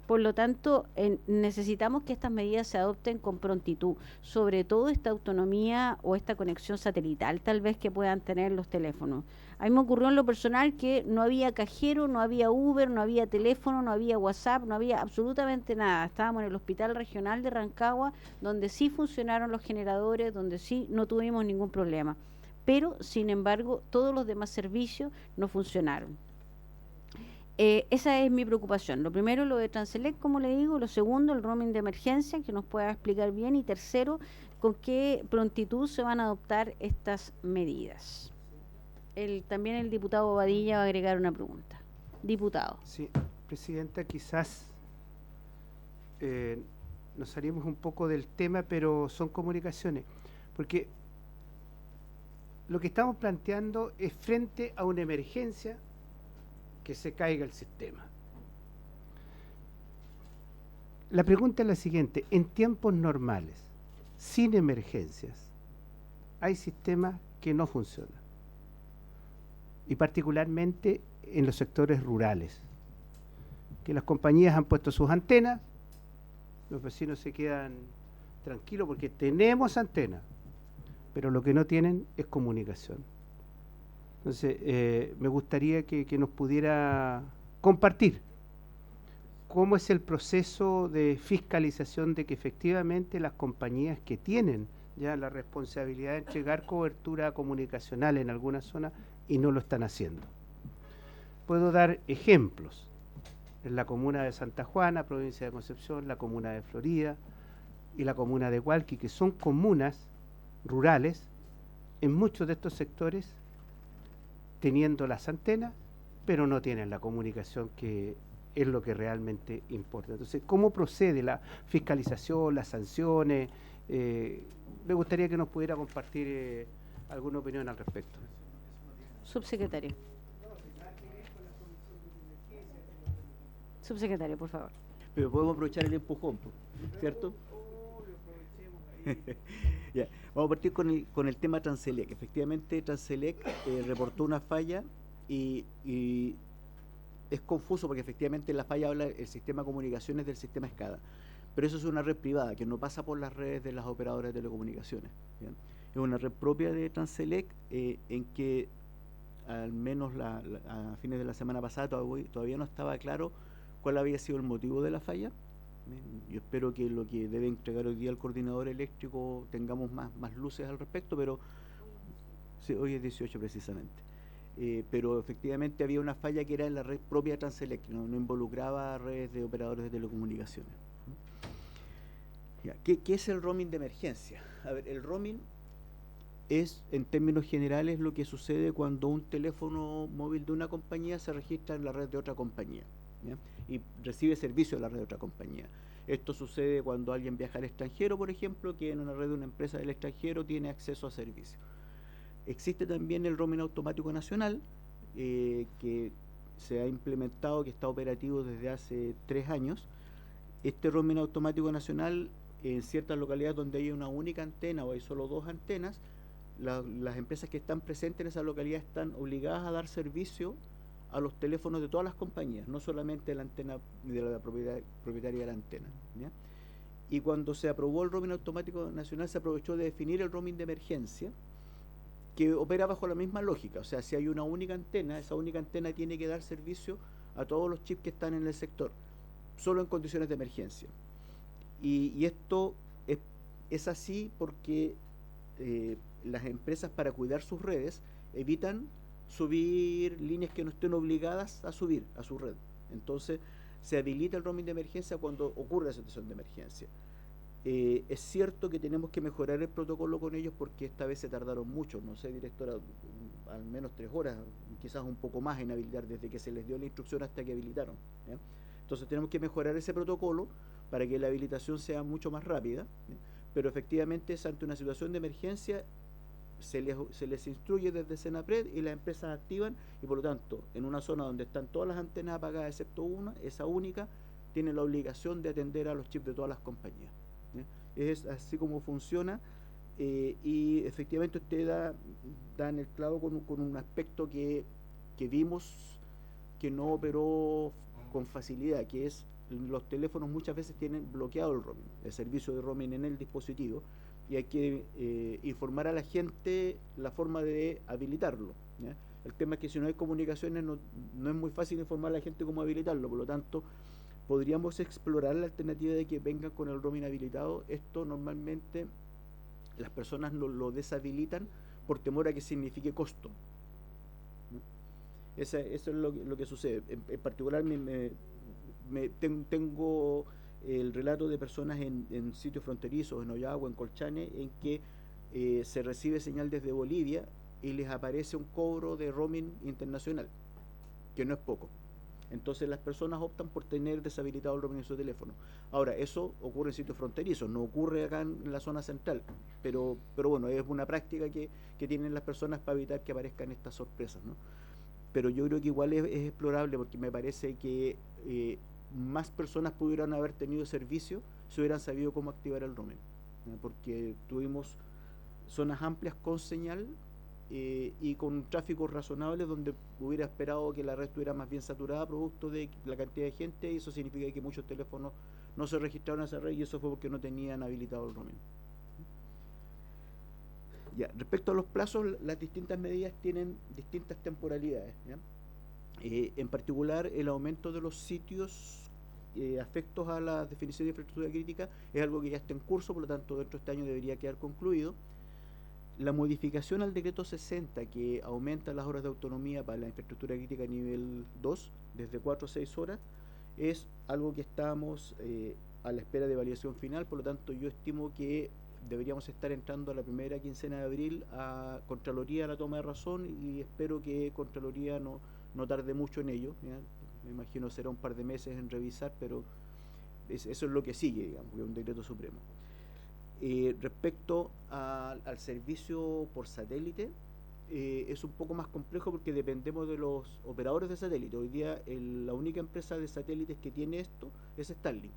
Por lo tanto, necesitamos que estas medidas se adopten con prontitud, sobre todo esta autonomía o esta conexión satelital, tal vez que puedan tener los teléfonos. A mí me ocurrió en lo personal que no había cajero, no había Uber, no había teléfono, no había WhatsApp, no había absolutamente nada. Estábamos en el Hospital Regional de Rancagua, donde sí funcionaron los generadores, donde sí no tuvimos ningún problema. pero sin embargo todos los demás servicios no funcionaron. Esa es mi preocupación. Lo primero, lo de Transelec, como le digo. Lo segundo, el roaming de emergencia, que nos pueda explicar bien. Y tercero, con qué prontitud se van a adoptar estas medidas. También el diputado Bobadilla va a agregar una pregunta. Diputado. Sí, Presidenta, quizás nos salimos un poco del tema, pero son comunicaciones. Porque lo que estamos planteando es frente a una emergencia que se caiga el sistema. La pregunta es la siguiente: en tiempos normales, sin emergencias, hay sistemas que no funcionan, y particularmente en los sectores rurales, que las compañías han puesto sus antenas, los vecinos se quedan tranquilos porque tenemos antenas, pero lo que no tienen es comunicación. Entonces, me gustaría que nos pudiera compartir cómo es el proceso de fiscalización de que efectivamente las compañías que tienen ya la responsabilidad de entregar cobertura comunicacional en algunas zonas y no lo están haciendo. Puedo dar ejemplos. En la comuna de Santa Juana, provincia de Concepción, la comuna de Florida y la comuna de Hualqui, que son comunas rurales, en muchos de estos sectores teniendo las antenas, pero no tienen la comunicación, que es lo que realmente importa. Entonces, ¿cómo procede la fiscalización, las sanciones? Me gustaría que nos pudiera compartir alguna opinión al respecto. Subsecretario. Subsecretario, por favor. Pero podemos aprovechar el empujón, ¿cierto? Ya, vamos a partir con el tema Transelec. Efectivamente, Transelec reportó una falla y es confuso porque efectivamente la falla habla el sistema de comunicaciones del sistema SCADA, pero eso es una red privada que no pasa por las redes de las operadoras de telecomunicaciones. ¿Bien? Es una red propia de Transelec en que al menos a fines de la semana pasada todavía no estaba claro cuál había sido el motivo de la falla. Yo espero que lo que debe entregar hoy día el coordinador eléctrico tengamos más luces al respecto, pero sí, hoy es 18 precisamente. Pero efectivamente había una falla que era en la red propia de Transelec, no involucraba redes de operadores de telecomunicaciones. Ya, ¿qué es el roaming de emergencia? A ver, el roaming es, en términos generales, lo que sucede cuando un teléfono móvil de una compañía se registra en la red de otra compañía, ¿ya? Y recibe servicio de la red de otra compañía. Esto sucede cuando alguien viaja al extranjero, por ejemplo, que en una red de una empresa del extranjero tiene acceso a servicio. Existe también el roaming automático nacional, que se ha implementado, que está operativo desde hace 3 años. Este roaming automático nacional, en ciertas localidades donde hay una única antena o hay solo 2 antenas, las empresas que están presentes en esa localidad están obligadas a dar servicio a los teléfonos de todas las compañías, no solamente la antena de la propietaria de la antena, ¿ya? Y cuando se aprobó el roaming automático nacional, se aprovechó de definir el roaming de emergencia, que opera bajo la misma lógica. O sea, si hay una única antena, esa única antena tiene que dar servicio a todos los chips que están en el sector, solo en condiciones de emergencia. Y esto es así porque las empresas, para cuidar sus redes, evitan subir líneas que no estén obligadas a subir a su red. Entonces se habilita el roaming de emergencia cuando ocurre la situación de emergencia. Es cierto que tenemos que mejorar el protocolo con ellos porque esta vez se tardaron mucho, no sé, directora, al menos 3 horas, quizás un poco más en habilitar, desde que se les dio la instrucción hasta que habilitaron, ¿ya? Entonces tenemos que mejorar ese protocolo para que la habilitación sea mucho más rápida, ¿ya? Pero efectivamente es ante una situación de emergencia, se les instruye desde Senapred y las empresas activan, y por lo tanto, en una zona donde están todas las antenas apagadas excepto una, esa única tiene la obligación de atender a los chips de todas las compañías, ¿ya? Es así como funciona, y efectivamente usted da en el clavo con un aspecto que vimos que no operó con facilidad, que es los teléfonos muchas veces tienen bloqueado el servicio de roaming en el dispositivo, y hay que informar a la gente la forma de habilitarlo, ¿ya? El tema es que si no hay comunicaciones no es muy fácil informar a la gente cómo habilitarlo, por lo tanto podríamos explorar la alternativa de que vengan con el roaming habilitado. Esto normalmente las personas lo deshabilitan por temor a que signifique costo, ¿no? Eso es lo que sucede. En particular tengo el relato de personas en sitios fronterizos, en Ollagua, en Colchane, en que se recibe señal desde Bolivia y les aparece un cobro de roaming internacional, que no es poco. Entonces las personas optan por tener deshabilitado el roaming en su teléfono. Ahora, eso ocurre en sitios fronterizos, no ocurre acá en la zona central, pero bueno, es una práctica que tienen las personas para evitar que aparezcan estas sorpresas, ¿no? Pero yo creo que igual es explorable, porque me parece que más personas pudieran haber tenido servicio si hubieran sabido cómo activar el roaming, ¿no? Porque tuvimos zonas amplias con señal y con un tráfico razonable, donde hubiera esperado que la red estuviera más bien saturada producto de la cantidad de gente, y eso significa que muchos teléfonos no se registraron a esa red, y eso fue porque no tenían habilitado el roaming. Ya, respecto a los plazos, las distintas medidas tienen distintas temporalidades, ¿ya? En particular, el aumento de los sitios afectos a la definición de infraestructura crítica es algo que ya está en curso, por lo tanto dentro de este año debería quedar concluido. La modificación al decreto 60, que aumenta las horas de autonomía para la infraestructura crítica nivel 2 desde 4 a 6 horas, es algo que estamos a la espera de validación final. Por lo tanto, yo estimo que deberíamos estar entrando a la primera quincena de abril a Contraloría a la toma de razón, y espero que Contraloría no tarde mucho en ello, ¿ya? Me imagino será un par de meses en revisar, pero eso es lo que sigue, digamos, que es un decreto supremo. Respecto al servicio por satélite, es un poco más complejo porque dependemos de los operadores de satélite. Hoy día la única empresa de satélites que tiene esto es Starlink,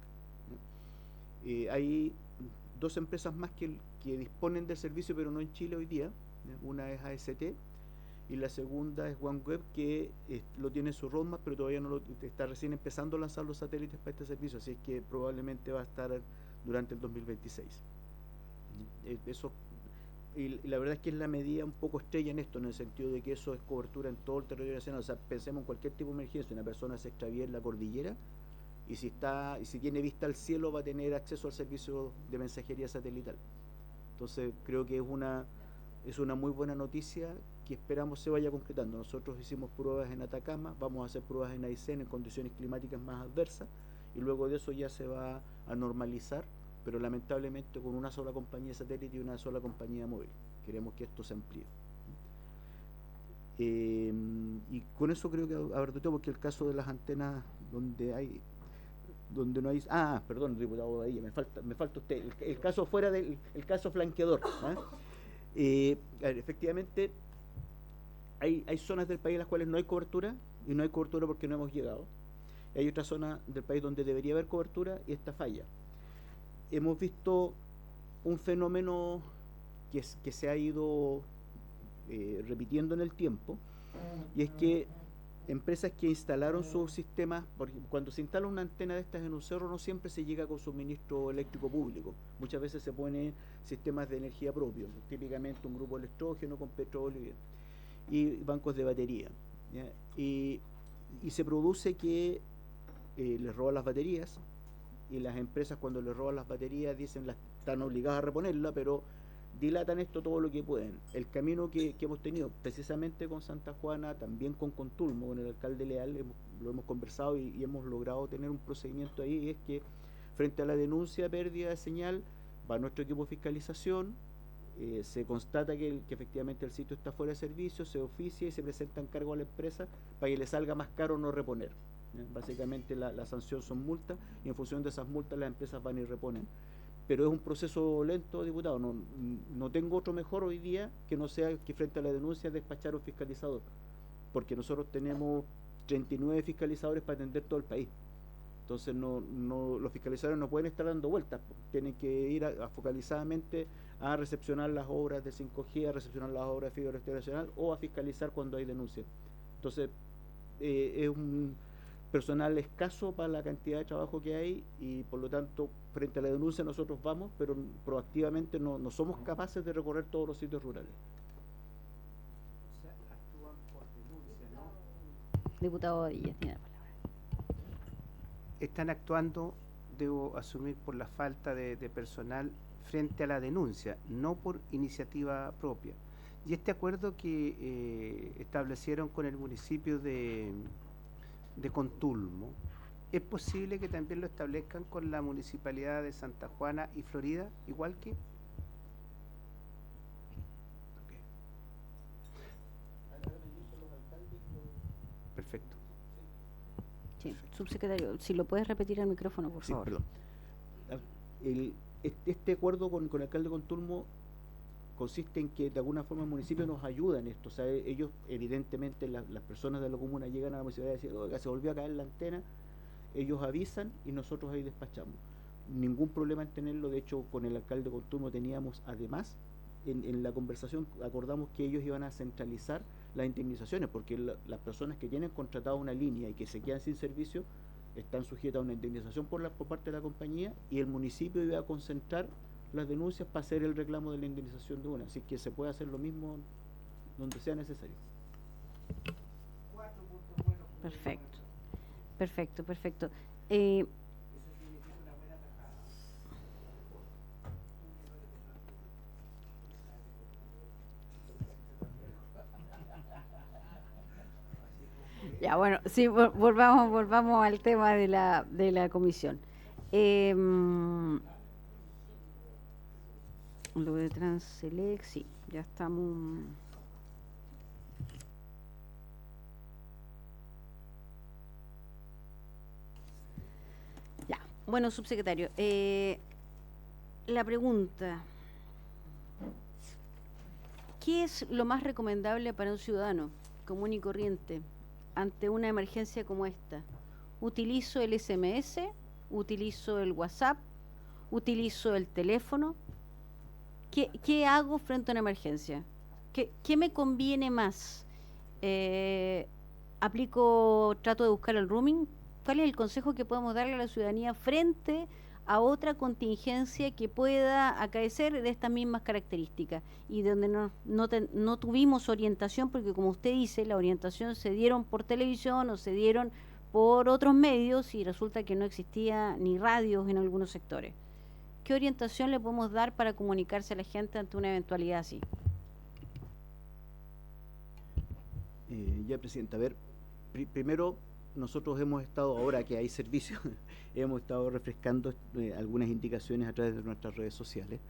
¿no? Hay dos empresas más que disponen del servicio, pero no en Chile hoy día, ¿no? Una es AST y la segunda es OneWeb, que lo tiene en su roadmap, pero todavía no está recién empezando a lanzar los satélites para este servicio, así es que probablemente va a estar durante el 2026. Eso, y la verdad es que es la medida un poco estrella en esto, en el sentido de que eso es cobertura en todo el territorio nacional. O sea, pensemos en cualquier tipo de emergencia, una persona se extravía en la cordillera, y si tiene vista al cielo, va a tener acceso al servicio de mensajería satelital. Entonces creo que es una muy buena noticia, que esperamos se vaya concretando. Nosotros hicimos pruebas en Atacama, vamos a hacer pruebas en Aysén en condiciones climáticas más adversas, y luego de eso ya se va a normalizar, pero lamentablemente con una sola compañía de satélite y una sola compañía móvil. Queremos que esto se amplíe. Y con eso creo que haber de todo, porque el caso de las antenas donde no hay... perdón, diputado Badilla, me falta usted. El caso fuera del caso flanqueador, ¿eh? Efectivamente, hay zonas del país en las cuales no hay cobertura, y no hay cobertura porque no hemos llegado. Hay otras zonas del país donde debería haber cobertura y esta falla. Hemos visto un fenómeno que se ha ido repitiendo en el tiempo, y es que empresas que instalaron sus sistemas, porque cuando se instala una antena de estas en un cerro, no siempre se llega con suministro eléctrico público. Muchas veces se ponen sistemas de energía propios, típicamente un grupo electrógeno con petróleo y bancos de batería, ¿ya? Y se produce que les roban las baterías, y las empresas, cuando les roban las baterías, están obligadas a reponerla, pero dilatan esto todo lo que pueden. El camino que hemos tenido precisamente con Santa Juana, también con Contulmo, con el alcalde Leal, lo hemos conversado y hemos logrado tener un procedimiento ahí, y es que frente a la denuncia de pérdida de señal, va nuestro equipo de fiscalización, se constata que efectivamente el sitio está fuera de servicio, se oficia y se presenta encargo a la empresa para que le salga más caro no reponer. Básicamente la sanción son multas, y en función de esas multas las empresas van y reponen. Pero es un proceso lento, diputado. No tengo otro mejor hoy día que no sea que frente a la denuncia despachar un fiscalizador, porque nosotros tenemos 39 fiscalizadores para atender todo el país. Entonces los fiscalizadores no pueden estar dando vueltas, tienen que ir focalizadamente a recepcionar las obras de 5G, a recepcionar las obras de fibra óptica nacional, o a fiscalizar cuando hay denuncias. Entonces es un personal escaso para la cantidad de trabajo que hay, y por lo tanto frente a la denuncia nosotros vamos, pero proactivamente no somos capaces de recorrer todos los sitios rurales. O sea, actúan por denuncia, ¿no? Diputado Badilla tiene la palabra. Están actuando, debo asumir, por la falta de personal frente a la denuncia, no por iniciativa propia. Y este acuerdo que establecieron con el municipio de Contulmo, ¿es posible que también lo establezcan con la municipalidad de Santa Juana y Florida, igual que? Perfecto. Sí, subsecretario, si lo puedes repetir al micrófono, por Sí, favor. perdón. Este acuerdo con el alcalde de Contulmo consiste en que de alguna forma el municipio nos ayuda en esto. O sea, ellos, evidentemente, las personas de la comuna llegan a la municipalidad y dicen, oiga, se volvió a caer la antena, ellos avisan y nosotros ahí despachamos. Ningún problema en tenerlo. De hecho, con el alcalde de Contulmo teníamos, además, en la conversación acordamos que ellos iban a centralizar las indemnizaciones, porque las personas que tienen contratado una línea y que se quedan sin servicio están sujetas a una indemnización por parte de la compañía, y el municipio iba a concentrar las denuncias para hacer el reclamo de la indemnización de una. Así que se puede hacer lo mismo donde sea necesario. Perfecto, perfecto, perfecto. Ya, bueno, sí, volvamos al tema de la comisión. Lo de Transelec, sí, ya estamos. Ya, bueno, subsecretario, la pregunta: ¿qué es lo más recomendable para un ciudadano común y corriente ante una emergencia como esta? ¿Utilizo el SMS? ¿Utilizo el WhatsApp? ¿Utilizo el teléfono? ¿Qué hago frente a una emergencia? ¿Qué me conviene más? ¿Trato de buscar el roaming? ¿Cuál es el consejo que podemos darle a la ciudadanía frente a otra contingencia que pueda acaecer de estas mismas características y donde no tuvimos orientación? Porque, como usted dice, la orientación se dieron por televisión o se dieron por otros medios y resulta que no existía ni radios en algunos sectores. ¿Qué orientación le podemos dar para comunicarse a la gente ante una eventualidad así? Ya, Presidenta, a ver, primero, nosotros hemos estado, ahora que hay servicios, hemos estado refrescando algunas indicaciones a través de nuestras redes sociales.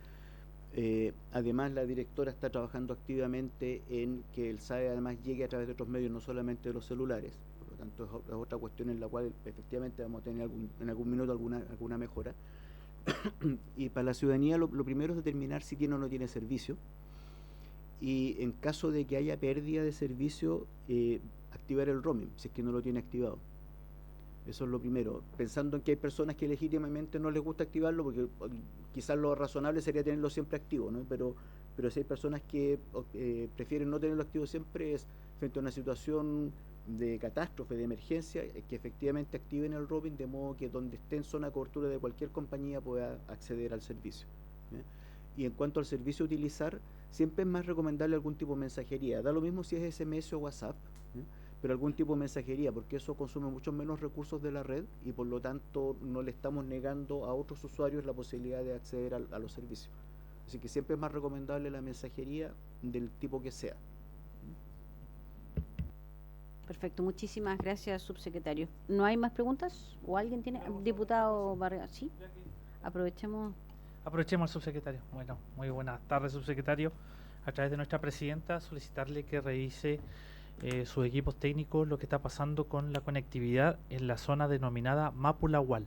Además, la directora está trabajando activamente en que el SAE además llegue a través de otros medios, no solamente de los celulares. Por lo tanto, es otra cuestión en la cual efectivamente vamos a tener en algún minuto alguna mejora. Y para la ciudadanía lo primero es determinar si tiene o no tiene servicio, y en caso de que haya pérdida de servicio, activar el roaming si es que no lo tiene activado. Eso es lo primero, pensando en que hay personas que legítimamente no les gusta activarlo, porque quizás lo razonable sería tenerlo siempre activo, ¿no? Pero si hay personas que prefieren no tenerlo activo siempre, es frente a una situación de catástrofe, de emergencia, que efectivamente activen el roaming, de modo que donde esté en zona de cobertura de cualquier compañía pueda acceder al servicio. Y en cuanto al servicio a utilizar, siempre es más recomendable algún tipo de mensajería. Da lo mismo si es SMS o WhatsApp, pero algún tipo de mensajería, porque eso consume mucho menos recursos de la red y por lo tanto no le estamos negando a otros usuarios la posibilidad de acceder a los servicios. Así que siempre es más recomendable la mensajería del tipo que sea. Perfecto, muchísimas gracias, subsecretario. ¿No hay más preguntas? ¿O alguien tiene? Diputado Vargas, ¿sí? Aprovechemos al subsecretario. Bueno, muy buenas tardes, subsecretario. A través de nuestra presidenta, solicitarle que revise sus equipos técnicos lo que está pasando con la conectividad en la zona denominada Mapulahual.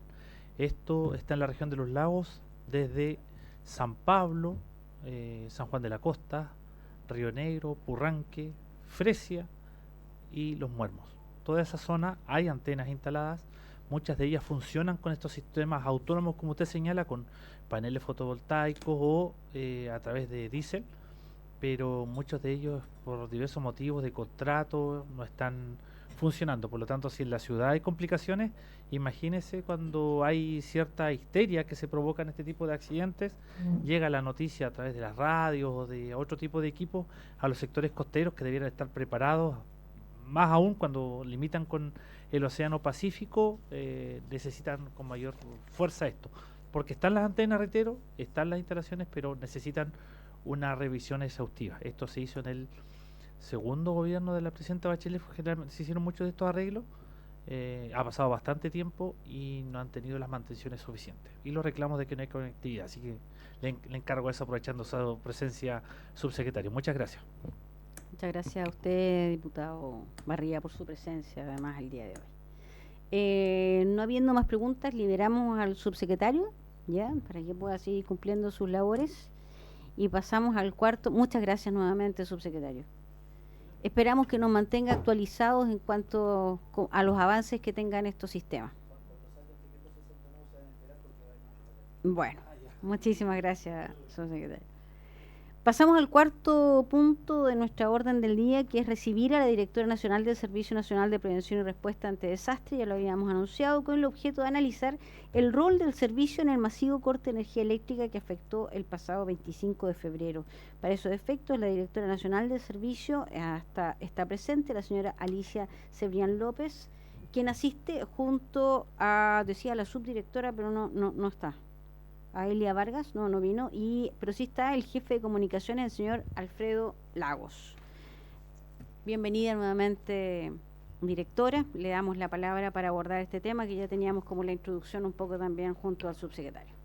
Esto está en la región de los lagos, desde San Pablo, San Juan de la Costa, Río Negro, Purranque, Fresia y Los Muermos. Toda esa zona hay antenas instaladas, muchas de ellas funcionan con estos sistemas autónomos, como usted señala, con paneles fotovoltaicos o a través de diésel, pero muchos de ellos, por diversos motivos de contrato, no están funcionando. Por lo tanto, si en la ciudad hay complicaciones, imagínese cuando hay cierta histeria que se provoca en este tipo de accidentes, llega la noticia a través de las radios o de otro tipo de equipos a los sectores costeros que debieran estar preparados, más aún cuando limitan con el Océano Pacífico, necesitan con mayor fuerza esto, porque están las antenas, reitero, están las instalaciones, pero necesitan una revisión exhaustiva. Esto se hizo en el segundo gobierno de la presidenta Bachelet, generalmente se hicieron muchos de estos arreglos. Ha pasado bastante tiempo y no han tenido las mantenciones suficientes. Y los reclamos de que no hay conectividad. Así que le encargo eso, aprovechando su presencia, subsecretario. Muchas gracias. Muchas gracias a usted, diputado Barría, por su presencia, además, el día de hoy. No habiendo más preguntas, liberamos al subsecretario, ya, para que pueda seguir cumpliendo sus labores. Y pasamos al cuarto. Muchas gracias nuevamente, subsecretario. Esperamos que nos mantenga actualizados en cuanto a los avances que tengan estos sistemas. Bueno, muchísimas gracias, subsecretario. Pasamos al cuarto punto de nuestra orden del día, que es recibir a la Directora Nacional del Servicio Nacional de Prevención y Respuesta ante Desastres, ya lo habíamos anunciado, con el objeto de analizar el rol del servicio en el masivo corte de energía eléctrica que afectó el pasado 25 de febrero. Para esos efectos, la Directora Nacional del Servicio está presente, la señora Alicia Cebrián López, quien asiste junto a, decía la subdirectora, pero no está. A Elia Vargas, no vino, pero sí está el jefe de comunicaciones, el señor Alfredo Lagos. Bienvenida nuevamente, directora. Le damos la palabra para abordar este tema, que ya teníamos como la introducción un poco también junto al subsecretario.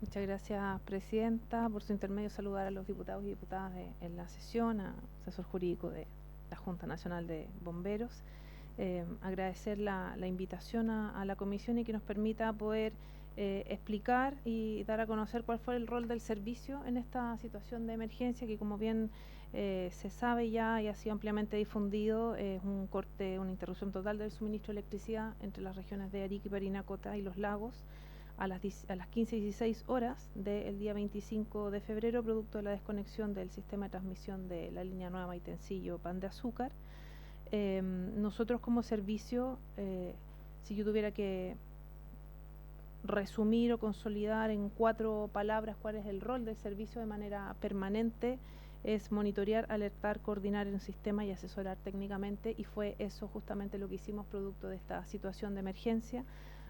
Muchas gracias, presidenta. Por su intermedio, saludar a los diputados y diputadas en la sesión, a asesor jurídico de la Junta Nacional de Bomberos. Agradecer la invitación a la comisión y que nos permita poder explicar y dar a conocer cuál fue el rol del servicio en esta situación de emergencia, que como bien se sabe ya y ha sido ampliamente difundido, es un corte, una interrupción total del suministro de electricidad entre las regiones de Arica y Parinacota y Los Lagos a las 15:16 horas del día 25 de febrero, producto de la desconexión del sistema de transmisión de la línea nueva Maitencillo-Pan de Azúcar. Nosotros como servicio, si yo tuviera que resumir o consolidar en 4 palabras cuál es el rol del servicio de manera permanente, es monitorear, alertar, coordinar en un sistema y asesorar técnicamente, y fue eso justamente lo que hicimos producto de esta situación de emergencia.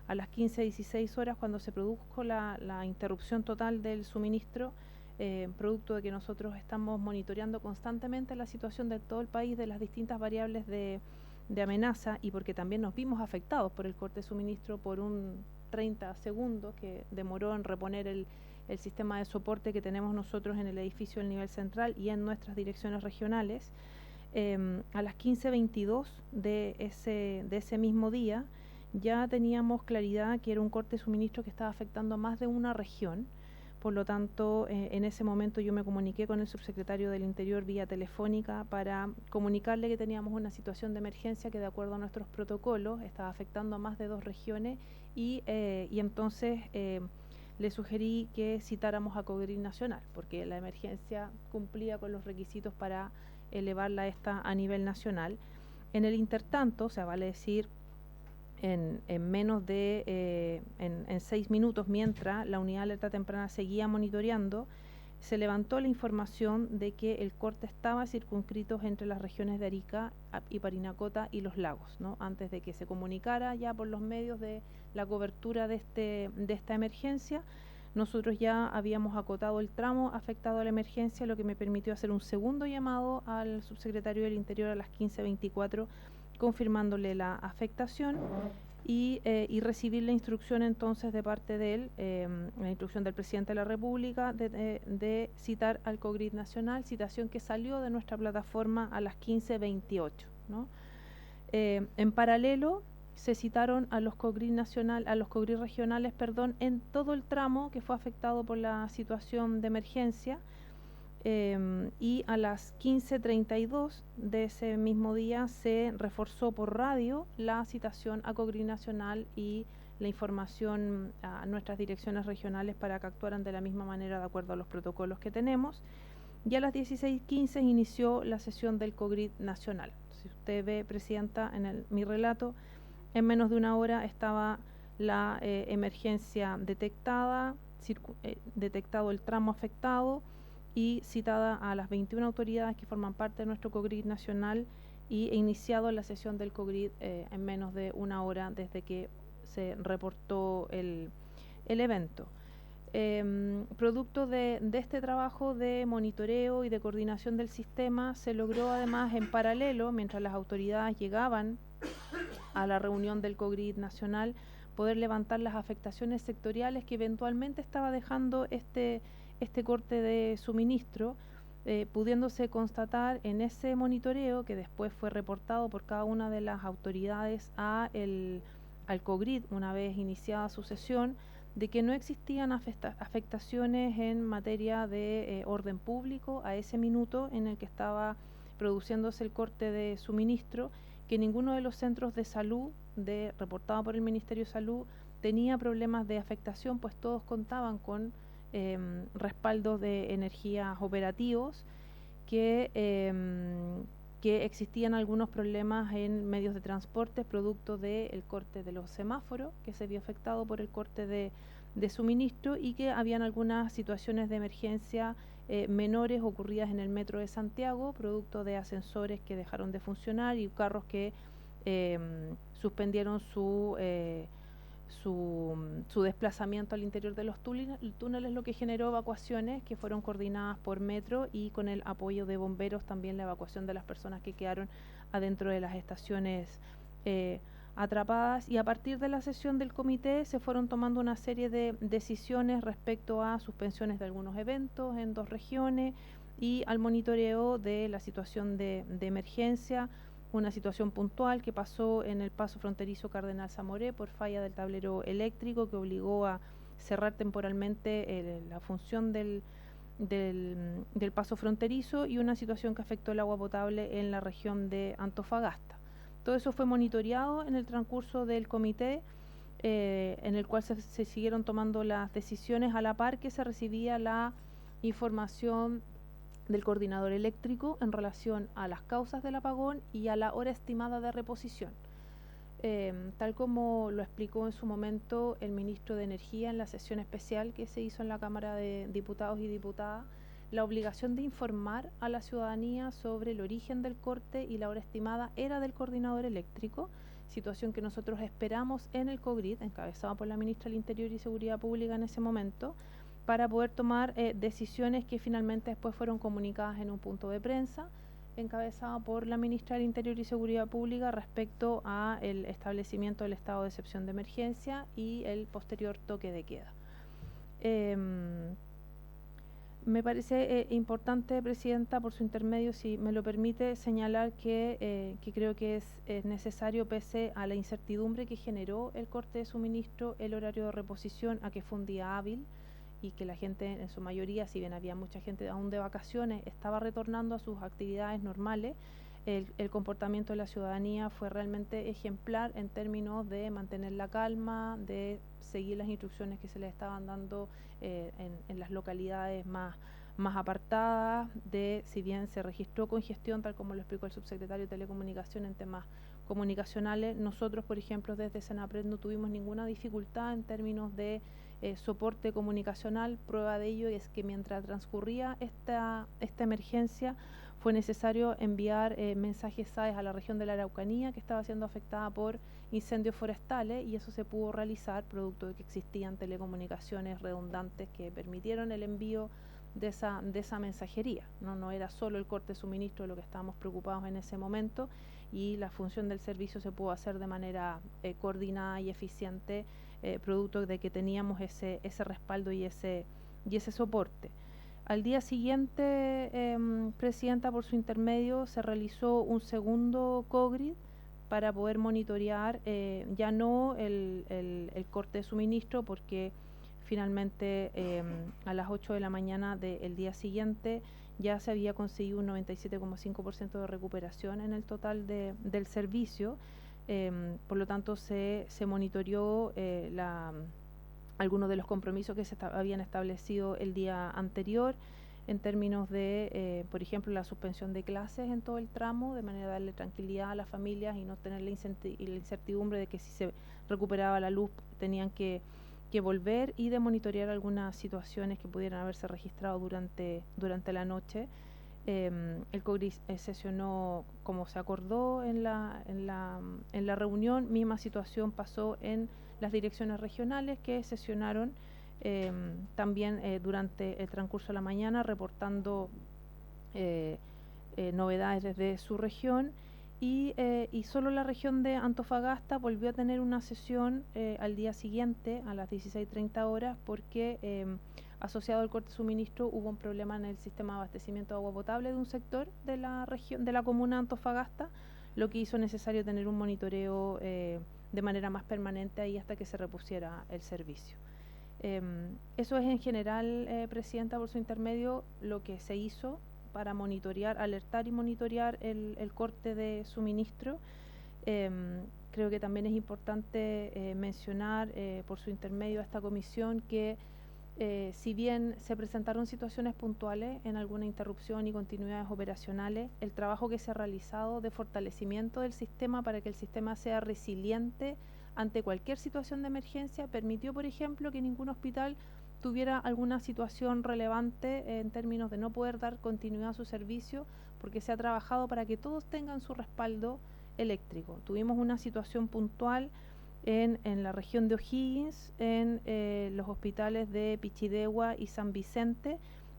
A las 15:16 horas, cuando se produjo la interrupción total del suministro, producto de que nosotros estamos monitoreando constantemente la situación de todo el país, de las distintas variables de amenaza, y porque también nos vimos afectados por el corte de suministro por un 30 segundos que demoró en reponer el sistema de soporte que tenemos nosotros en el edificio del nivel central y en nuestras direcciones regionales. A las 15:22 de ese mismo día ya teníamos claridad que era un corte de suministro que estaba afectando a más de una región. Por lo tanto, en ese momento yo me comuniqué con el subsecretario del Interior vía telefónica para comunicarle que teníamos una situación de emergencia que, de acuerdo a nuestros protocolos, estaba afectando a más de 2 regiones, y entonces le sugerí que citáramos a COGRID Nacional, porque la emergencia cumplía con los requisitos para elevarla a nivel nacional. En el intertanto, o sea, vale decir, en menos de en 6 minutos, mientras la unidad de alerta temprana seguía monitoreando, se levantó la información de que el corte estaba circunscrito entre las regiones de Arica y Parinacota y Los Lagos, ¿no? Antes de que se comunicara ya por los medios de la cobertura de esta emergencia, nosotros ya habíamos acotado el tramo afectado a la emergencia, lo que me permitió hacer un segundo llamado al subsecretario del Interior a las 15:24, confirmándole la afectación y recibir la instrucción entonces de parte de él, la instrucción del presidente de la República de citar al COGRID Nacional, citación que salió de nuestra plataforma a las 15:28, ¿no? En paralelo se citaron a los COGRID regionales, en todo el tramo que fue afectado por la situación de emergencia. Y a las 15:32 de ese mismo día se reforzó por radio la citación a COGRID Nacional y la información a nuestras direcciones regionales para que actuaran de la misma manera de acuerdo a los protocolos que tenemos. Y a las 16:15 inició la sesión del COGRID Nacional. Si usted ve, presidenta, en mi relato, en menos de una hora estaba la emergencia detectada, detectado el tramo afectado y citada a las 21 autoridades que forman parte de nuestro COGRID nacional y iniciado la sesión del COGRID en menos de una hora desde que se reportó el evento. Producto de este trabajo de monitoreo y de coordinación del sistema, se logró además en paralelo, mientras las autoridades llegaban a la reunión del COGRID nacional, poder levantar las afectaciones sectoriales que eventualmente estaba dejando este corte de suministro, pudiéndose constatar en ese monitoreo, que después fue reportado por cada una de las autoridades al COGRID una vez iniciada su sesión, de que no existían afectaciones en materia de orden público a ese minuto en el que estaba produciéndose el corte de suministro, que ninguno de los centros de salud reportado por el Ministerio de Salud tenía problemas de afectación, pues todos contaban con respaldos de energías operativos, que existían algunos problemas en medios de transporte producto del corte de los semáforos, que se vio afectado por el corte de suministro, y que habían algunas situaciones de emergencia menores ocurridas en el metro de Santiago, producto de ascensores que dejaron de funcionar y carros que suspendieron su desplazamiento al interior de los túneles, lo que generó evacuaciones que fueron coordinadas por Metro, y con el apoyo de bomberos también la evacuación de las personas que quedaron adentro de las estaciones atrapadas. Y a partir de la sesión del comité se fueron tomando una serie de decisiones respecto a suspensiones de algunos eventos en 2 regiones y al monitoreo de la situación de emergencia. Una situación puntual que pasó en el paso fronterizo Cardenal Zamoré por falla del tablero eléctrico, que obligó a cerrar temporalmente la función del paso fronterizo, y una situación que afectó el agua potable en la región de Antofagasta. Todo eso fue monitoreado en el transcurso del comité, en el cual se siguieron tomando las decisiones a la par que se recibía la información del coordinador eléctrico en relación a las causas del apagón y a la hora estimada de reposición. Tal como lo explicó en su momento el ministro de Energía en la sesión especial que se hizo en la Cámara de Diputados y Diputadas, la obligación de informar a la ciudadanía sobre el origen del corte y la hora estimada era del coordinador eléctrico, situación que nosotros esperamos en el COGRID, encabezado por la ministra del Interior y Seguridad Pública en ese momento, para poder tomar decisiones que finalmente después fueron comunicadas en un punto de prensa, encabezado por la ministra del Interior y Seguridad Pública respecto a el establecimiento del estado de excepción de emergencia y el posterior toque de queda. Me parece importante, Presidenta, por su intermedio, si me lo permite, señalar que creo que es necesario, pese a la incertidumbre que generó el corte de suministro, el horario de reposición, a que fue un día hábil, y que la gente en su mayoría, si bien había mucha gente aún de vacaciones, estaba retornando a sus actividades normales. El comportamiento de la ciudadanía fue realmente ejemplar en términos de mantener la calma, de seguir las instrucciones que se les estaban dando en las localidades más apartadas, de, si bien se registró congestión, tal como lo explicó el subsecretario de Telecomunicación en temas comunicacionales, nosotros, por ejemplo, desde Senapred no tuvimos ninguna dificultad en términos de soporte comunicacional. Prueba de ello es que mientras transcurría esta emergencia fue necesario enviar mensajes SAES a la región de la Araucanía, que estaba siendo afectada por incendios forestales, y eso se pudo realizar producto de que existían telecomunicaciones redundantes que permitieron el envío de esa mensajería. No era solo el corte de suministro de lo que estábamos preocupados en ese momento, y la función del servicio se pudo hacer de manera coordinada y eficiente, producto de que teníamos ese respaldo y ese soporte. Al día siguiente, Presidenta, por su intermedio, se realizó un segundo COGRID para poder monitorear ya no el corte de suministro, porque finalmente a las 8 de la mañana del día siguiente ya se había conseguido un 97,5% de recuperación en el total del servicio. Por lo tanto, se monitoreó algunos de los compromisos que se habían establecido el día anterior, en términos de, por ejemplo, la suspensión de clases en todo el tramo, de manera de darle tranquilidad a las familias y no tener la incertidumbre de que si se recuperaba la luz tenían que volver, y de monitorear algunas situaciones que pudieran haberse registrado durante la noche. El COGRID sesionó como se acordó en la reunión. Misma situación pasó en las direcciones regionales, que sesionaron También durante el transcurso de la mañana reportando novedades desde su región y solo la región de Antofagasta volvió a tener una sesión al día siguiente a las 16:30 horas porque asociado al corte de suministro hubo un problema en el sistema de abastecimiento de agua potable de un sector de la región de la comuna de Antofagasta, lo que hizo necesario tener un monitoreo de manera más permanente ahí hasta que se repusiera el servicio. Eso es en general, Presidenta, por su intermedio, lo que se hizo para monitorear, alertar y monitorear el corte de suministro. Creo que también es importante mencionar por su intermedio a esta comisión que si bien se presentaron situaciones puntuales en alguna interrupción y continuidades operacionales, el trabajo que se ha realizado de fortalecimiento del sistema para que el sistema sea resiliente ante cualquier situación de emergencia permitió, por ejemplo, que ningún hospital tuviera alguna situación relevante en términos de no poder dar continuidad a su servicio, porque se ha trabajado para que todos tengan su respaldo eléctrico. Tuvimos una situación puntual en la región de O'Higgins, en los hospitales de Pichidegua y San Vicente,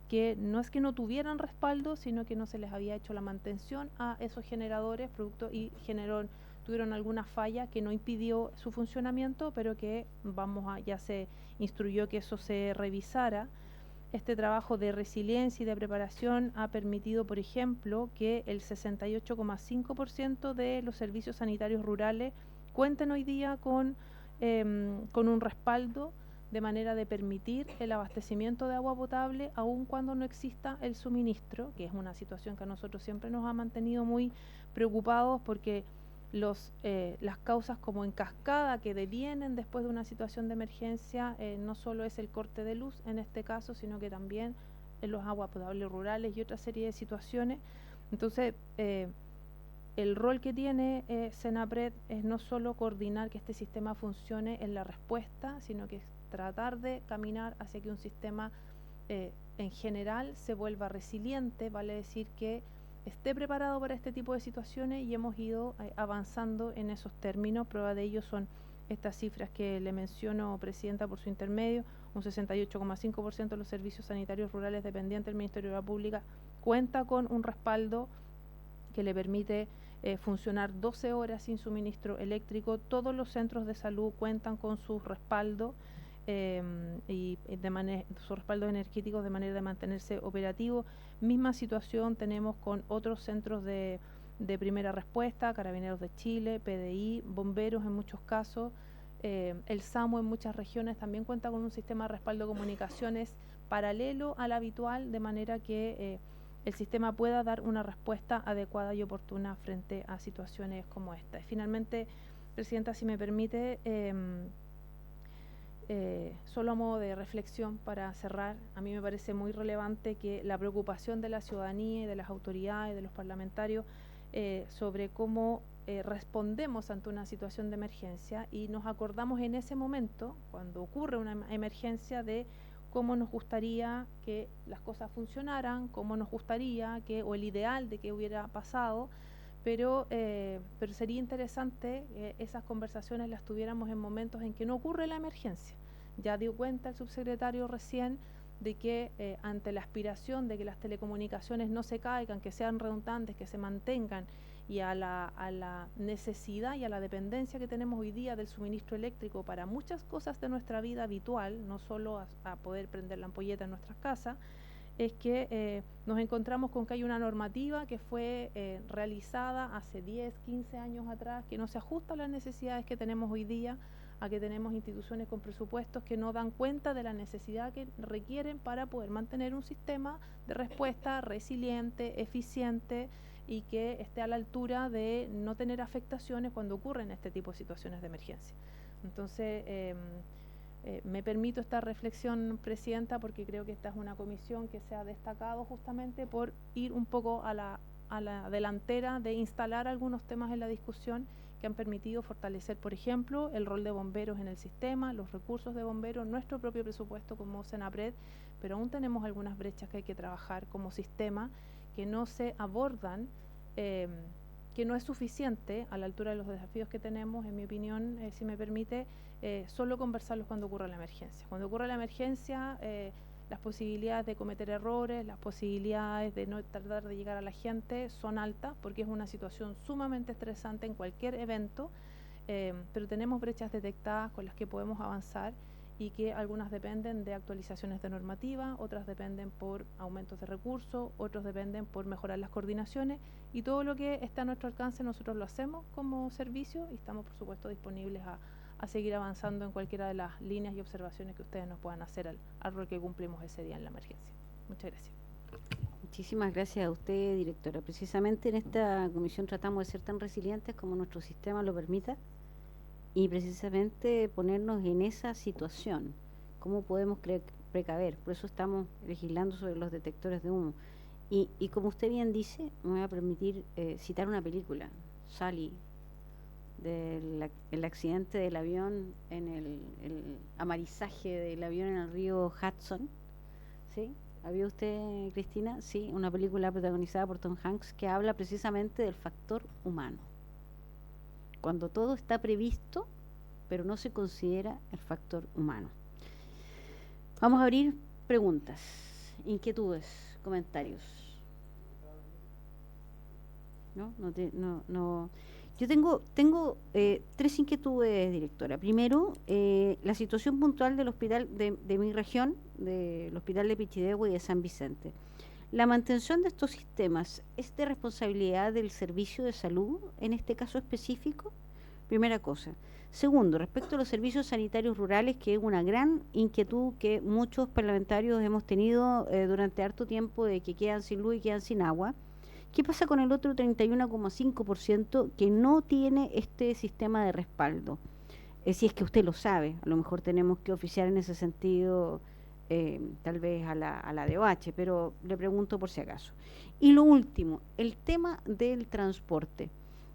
que no es que no tuvieran respaldo, sino que no se les había hecho la mantención a esos generadores, tuvieron alguna falla que no impidió su funcionamiento, pero que ya se instruyó que eso se revisara. Este trabajo de resiliencia y de preparación ha permitido, por ejemplo, que el 68,5% de los servicios sanitarios rurales cuenten hoy día con un respaldo de manera de permitir el abastecimiento de agua potable aun cuando no exista el suministro, que es una situación que a nosotros siempre nos ha mantenido muy preocupados porque las causas como en cascada que devienen después de una situación de emergencia no solo es el corte de luz en este caso, sino que también en los aguas potables rurales y otra serie de situaciones. Entonces, el rol que tiene Senapred es no solo coordinar que este sistema funcione en la respuesta, sino que es tratar de caminar hacia que un sistema en general se vuelva resiliente, vale decir que esté preparado para este tipo de situaciones, y hemos ido avanzando en esos términos. Prueba de ello son estas cifras que le menciono, Presidenta, por su intermedio. Un 68,5% de los servicios sanitarios rurales dependientes del Ministerio de la Pública cuenta con un respaldo que le permite funcionar 12 horas sin suministro eléctrico. Todos los centros de salud cuentan con su respaldo sus respaldos energéticos de manera de mantenerse operativo. Misma situación tenemos con otros centros de primera respuesta, Carabineros de Chile, PDI, bomberos en muchos casos. El SAMU en muchas regiones también cuenta con un sistema de respaldo de comunicaciones paralelo al habitual, de manera que el sistema pueda dar una respuesta adecuada y oportuna frente a situaciones como esta. Y finalmente, Presidenta, si me permite, solo a modo de reflexión para cerrar, a mí me parece muy relevante que la preocupación de la ciudadanía y de las autoridades, de los parlamentarios, sobre cómo respondemos ante una situación de emergencia, y nos acordamos en ese momento, cuando ocurre una emergencia, de cómo nos gustaría que las cosas funcionaran, cómo nos gustaría o el ideal de que hubiera pasado, pero sería interesante que esas conversaciones las tuviéramos en momentos en que no ocurre la emergencia. Ya dio cuenta el subsecretario recién de que ante la aspiración de que las telecomunicaciones no se caigan, que sean redundantes, que se mantengan, y a la necesidad y a la dependencia que tenemos hoy día del suministro eléctrico para muchas cosas de nuestra vida habitual, no solo a poder prender la ampolleta en nuestras casas, es que nos encontramos con que hay una normativa que fue realizada hace 10, 15 años atrás, que no se ajusta a las necesidades que tenemos hoy día, a que tenemos instituciones con presupuestos que no dan cuenta de la necesidad que requieren para poder mantener un sistema de respuesta resiliente, eficiente, y que esté a la altura de no tener afectaciones cuando ocurren este tipo de situaciones de emergencia. Entonces, me permito esta reflexión, Presidenta, porque creo que esta es una comisión que se ha destacado justamente por ir un poco a la delantera de instalar algunos temas en la discusión que han permitido fortalecer, por ejemplo, el rol de bomberos en el sistema, los recursos de bomberos, nuestro propio presupuesto como Senapred, pero aún tenemos algunas brechas que hay que trabajar como sistema que no se abordan que no es suficiente a la altura de los desafíos que tenemos, en mi opinión, si me permite, solo conversarlos cuando ocurra la emergencia. Cuando ocurra la emergencia, las posibilidades de cometer errores, las posibilidades de no tratar de llegar a la gente son altas, porque es una situación sumamente estresante en cualquier evento, pero tenemos brechas detectadas con las que podemos avanzar y que algunas dependen de actualizaciones de normativa, otras dependen por aumentos de recursos, otros dependen por mejorar las coordinaciones, y todo lo que está a nuestro alcance nosotros lo hacemos como servicio y estamos por supuesto disponibles a seguir avanzando en cualquiera de las líneas y observaciones que ustedes nos puedan hacer al rol que cumplimos ese día en la emergencia. Muchas gracias. Muchísimas gracias a usted, directora. Precisamente en esta comisión tratamos de ser tan resilientes como nuestro sistema lo permita y precisamente ponernos en esa situación. ¿Cómo podemos precaver? Por eso estamos legislando sobre los detectores de humo. Y como usted bien dice, me voy a permitir citar una película, Sally, del accidente del avión, en el amarizaje del avión en el río Hudson. ¿Sí? ¿La vio usted, Cristina? Sí, una película protagonizada por Tom Hanks que habla precisamente del factor humano. Cuando todo está previsto, pero no se considera el factor humano. Vamos a abrir preguntas, inquietudes, comentarios. No. Yo tengo 3 inquietudes, directora. Primero, la situación puntual del hospital de mi región, del hospital de Pichidegua y de San Vicente. ¿La mantención de estos sistemas es de responsabilidad del servicio de salud en este caso específico? Primera cosa. Segundo, respecto a los servicios sanitarios rurales, que es una gran inquietud que muchos parlamentarios hemos tenido durante harto tiempo, de que quedan sin luz y quedan sin agua. ¿Qué pasa con el otro 31,5% que no tiene este sistema de respaldo? Si es que usted lo sabe, a lo mejor tenemos que oficiar en ese sentido, tal vez a la DOH, pero le pregunto por si acaso. Y lo último, el tema del transporte.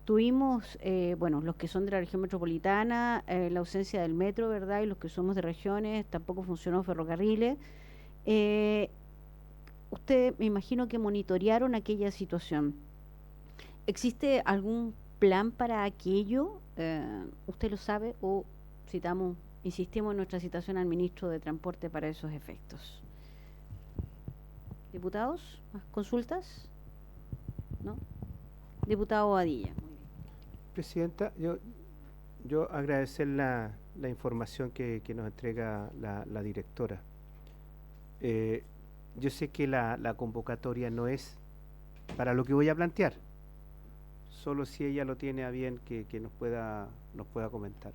Tuvimos, los que son de la región metropolitana, la ausencia del metro, ¿verdad? Y los que somos de regiones, tampoco funcionó ferrocarriles. Usted, me imagino que monitorearon aquella situación. ¿Existe algún plan para aquello? ¿Usted lo sabe o insistimos en nuestra citación al ministro de Transporte para esos efectos? ¿Diputados? ¿Más consultas? ¿No? Diputado Badilla. Presidenta, yo agradecer la información que nos entrega la directora. Yo sé que la convocatoria no es para lo que voy a plantear, solo si ella lo tiene a bien que nos pueda comentar.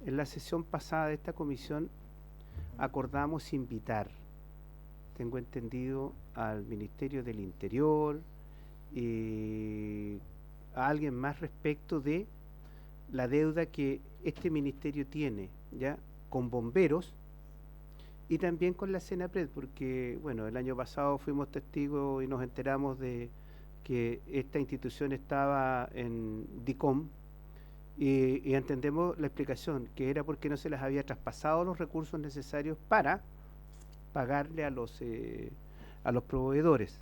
En la sesión pasada de esta comisión acordamos invitar, tengo entendido, al Ministerio del Interior y a alguien más respecto de la deuda que este ministerio tiene ya con bomberos y también con la Senapred, porque el año pasado fuimos testigos y nos enteramos de que esta institución estaba en DICOM y entendemos la explicación, que era porque no se les había traspasado los recursos necesarios para pagarle a los proveedores.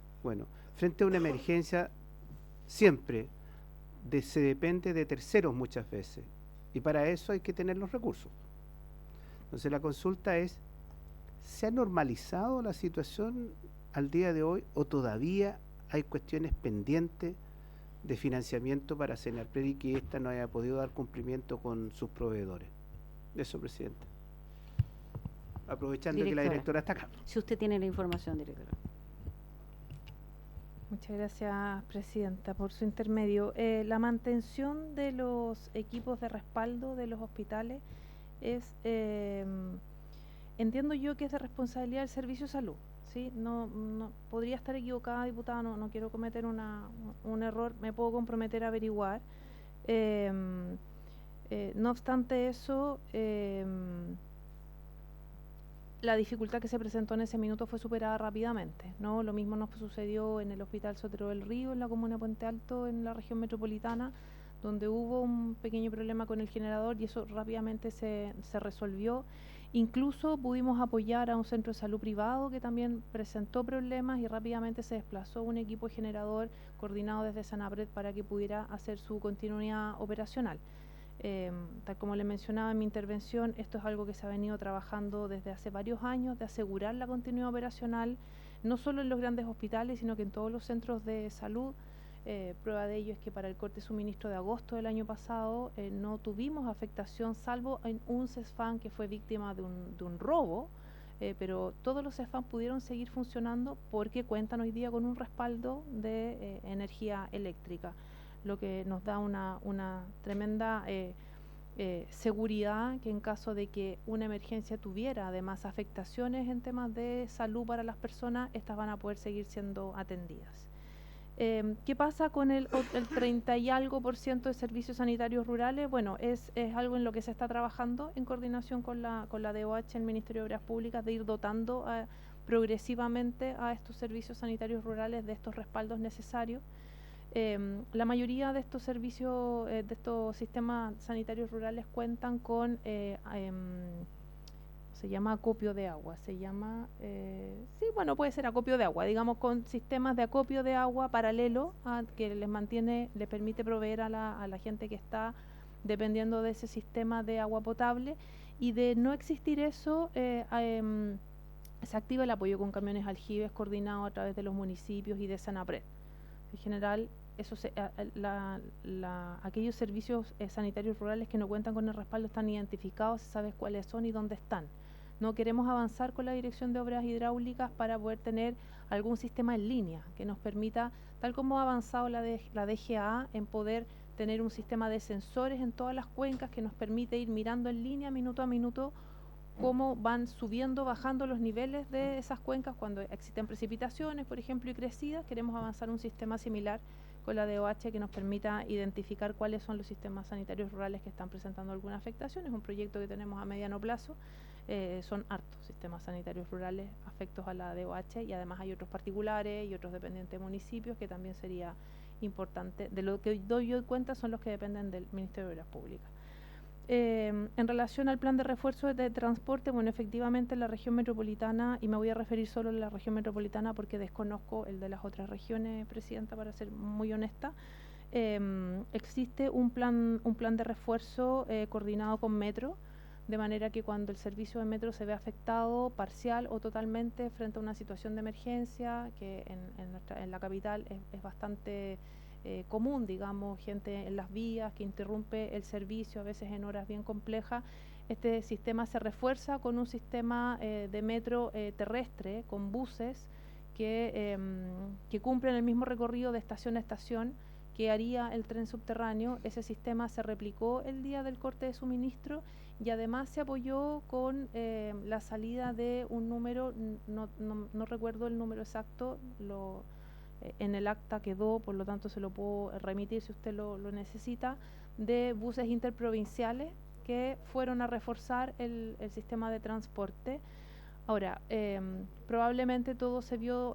Frente a una emergencia siempre se depende de terceros muchas veces y para eso hay que tener los recursos. Entonces la consulta es: ¿se ha normalizado la situación al día de hoy o todavía hay cuestiones pendientes de financiamiento para Senapred y que ésta no haya podido dar cumplimiento con sus proveedores? Eso, presidente. Aprovechando que la directora está acá. Si usted tiene la información, directora. Muchas gracias, presidenta, por su intermedio. La mantención de los equipos de respaldo de los hospitales es, entiendo yo que es de responsabilidad del Servicio de Salud. ¿Sí? No podría estar equivocada, diputada, no quiero cometer un error, me puedo comprometer a averiguar. No obstante eso, la dificultad que se presentó en ese minuto fue superada rápidamente, ¿no? Lo mismo nos sucedió en el Hospital Sotero del Río, en la comuna de Puente Alto, en la región metropolitana, donde hubo un pequeño problema con el generador y eso rápidamente se resolvió. Incluso pudimos apoyar a un centro de salud privado que también presentó problemas y rápidamente se desplazó un equipo generador coordinado desde Sanapred para que pudiera hacer su continuidad operacional. Tal como le mencionaba en mi intervención, esto es algo que se ha venido trabajando desde hace varios años, de asegurar la continuidad operacional, no solo en los grandes hospitales, sino que en todos los centros de salud. Prueba de ello es que para el corte de suministro de agosto del año pasado no tuvimos afectación, salvo en un CESFAM que fue víctima de un robo, pero todos los CESFAM pudieron seguir funcionando porque cuentan hoy día con un respaldo de energía eléctrica, lo que nos da una tremenda seguridad que en caso de que una emergencia tuviera además afectaciones en temas de salud para las personas, estas van a poder seguir siendo atendidas. ¿Qué pasa con el 30 y algo % de servicios sanitarios rurales? Bueno, es algo en lo que se está trabajando en coordinación con la DOH, el Ministerio de Obras Públicas, de ir dotando progresivamente a estos servicios sanitarios rurales de estos respaldos necesarios. La mayoría de estos servicios, de estos sistemas sanitarios rurales cuentan con, se llama acopio de agua, puede ser acopio de agua, digamos con sistemas de acopio de agua paralelo a que les permite proveer a la gente que está dependiendo de ese sistema de agua potable, y de no existir eso, se activa el apoyo con camiones aljibes coordinados a través de los municipios y de Sanapred. En general, aquellos servicios sanitarios rurales que no cuentan con el respaldo están identificados, se sabe cuáles son y dónde están. No queremos avanzar con la Dirección de Obras Hidráulicas para poder tener algún sistema en línea que nos permita, tal como ha avanzado la DGA, en poder tener un sistema de sensores en todas las cuencas que nos permite ir mirando en línea, minuto a minuto, cómo van subiendo, bajando los niveles de esas cuencas cuando existen precipitaciones, por ejemplo, y crecidas. Queremos avanzar un sistema similar con la DOH que nos permita identificar cuáles son los sistemas sanitarios rurales que están presentando alguna afectación. Es un proyecto que tenemos a mediano plazo. Son hartos sistemas sanitarios rurales afectos a la DOH, y además hay otros particulares y otros dependientes de municipios que también sería importante. De lo que doy yo cuenta son los que dependen del Ministerio de Obras Públicas. En relación al plan de refuerzo de transporte, bueno, efectivamente en la región metropolitana, y me voy a referir solo a la región metropolitana porque desconozco el de las otras regiones, Presidenta, para ser muy honesta, existe un plan de refuerzo coordinado con Metro, de manera que cuando el servicio de Metro se ve afectado parcial o totalmente frente a una situación de emergencia, que en la capital es bastante común, digamos, gente en las vías que interrumpe el servicio, a veces en horas bien complejas, este sistema se refuerza con un sistema de metro terrestre, con buses que cumplen el mismo recorrido de estación a estación que haría el tren subterráneo. Ese sistema se replicó el día del corte de suministro y además se apoyó con la salida de un número, no recuerdo el número exacto, en el acta quedó, por lo tanto se lo puedo remitir si usted lo necesita, de buses interprovinciales que fueron a reforzar el sistema de transporte. Ahora, probablemente todo se vio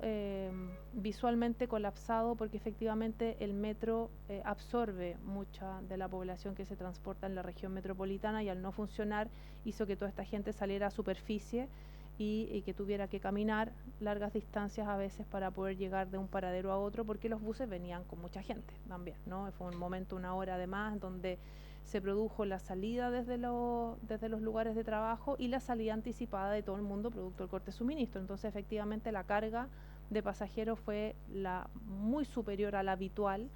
visualmente colapsado porque efectivamente el metro absorbe mucha de la población que se transporta en la región metropolitana, y al no funcionar hizo que toda esta gente saliera a superficie y que tuviera que caminar largas distancias a veces para poder llegar de un paradero a otro, porque los buses venían con mucha gente también, ¿no? Fue un momento, una hora además, donde se produjo la salida desde los lugares de trabajo y la salida anticipada de todo el mundo producto del corte de suministro. Entonces, efectivamente, la carga de pasajeros fue muy superior a la habitual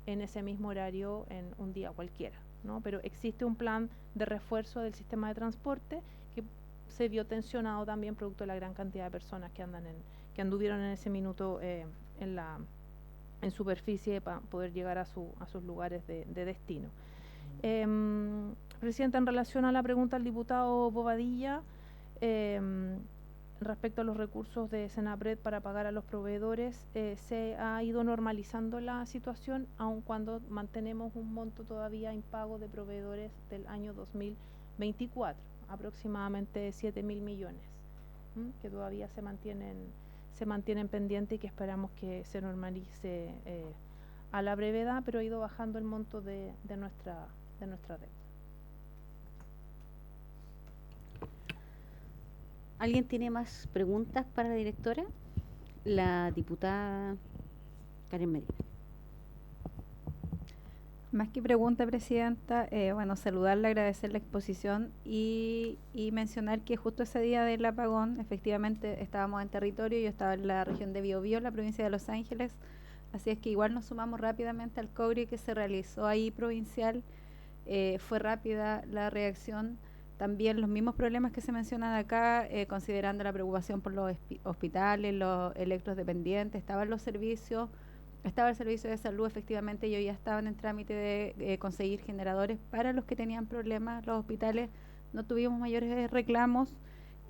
en ese mismo horario en un día cualquiera, ¿no? Pero existe un plan de refuerzo del sistema de transporte que se vio tensionado también producto de la gran cantidad de personas que anduvieron en ese minuto en superficie para poder llegar a sus lugares de destino. Presidenta, en relación a la pregunta del diputado Bobadilla, respecto a los recursos de Senapred para pagar a los proveedores, se ha ido normalizando la situación, aun cuando mantenemos un monto todavía impago de proveedores del año 2024, aproximadamente 7.000 millones, que todavía se mantienen pendientes y que esperamos que se normalice a la brevedad, pero ha ido bajando el monto de nuestra deuda. ¿Alguien tiene más preguntas para la directora? La diputada Karen Medina. Más que pregunta, Presidenta, bueno, saludarle, agradecer la exposición y mencionar que justo ese día del apagón, efectivamente, estábamos en territorio, yo estaba en la región de Biobío, la provincia de Los Ángeles, así es que igual nos sumamos rápidamente al COGRI que se realizó ahí provincial, fue rápida la reacción, también los mismos problemas que se mencionan acá, considerando la preocupación por los hospitales, los electrodependientes, estaban los servicios. Estaba el servicio de salud, efectivamente, ellos ya estaban en trámite de conseguir generadores para los que tenían problemas. Los hospitales no tuvimos mayores reclamos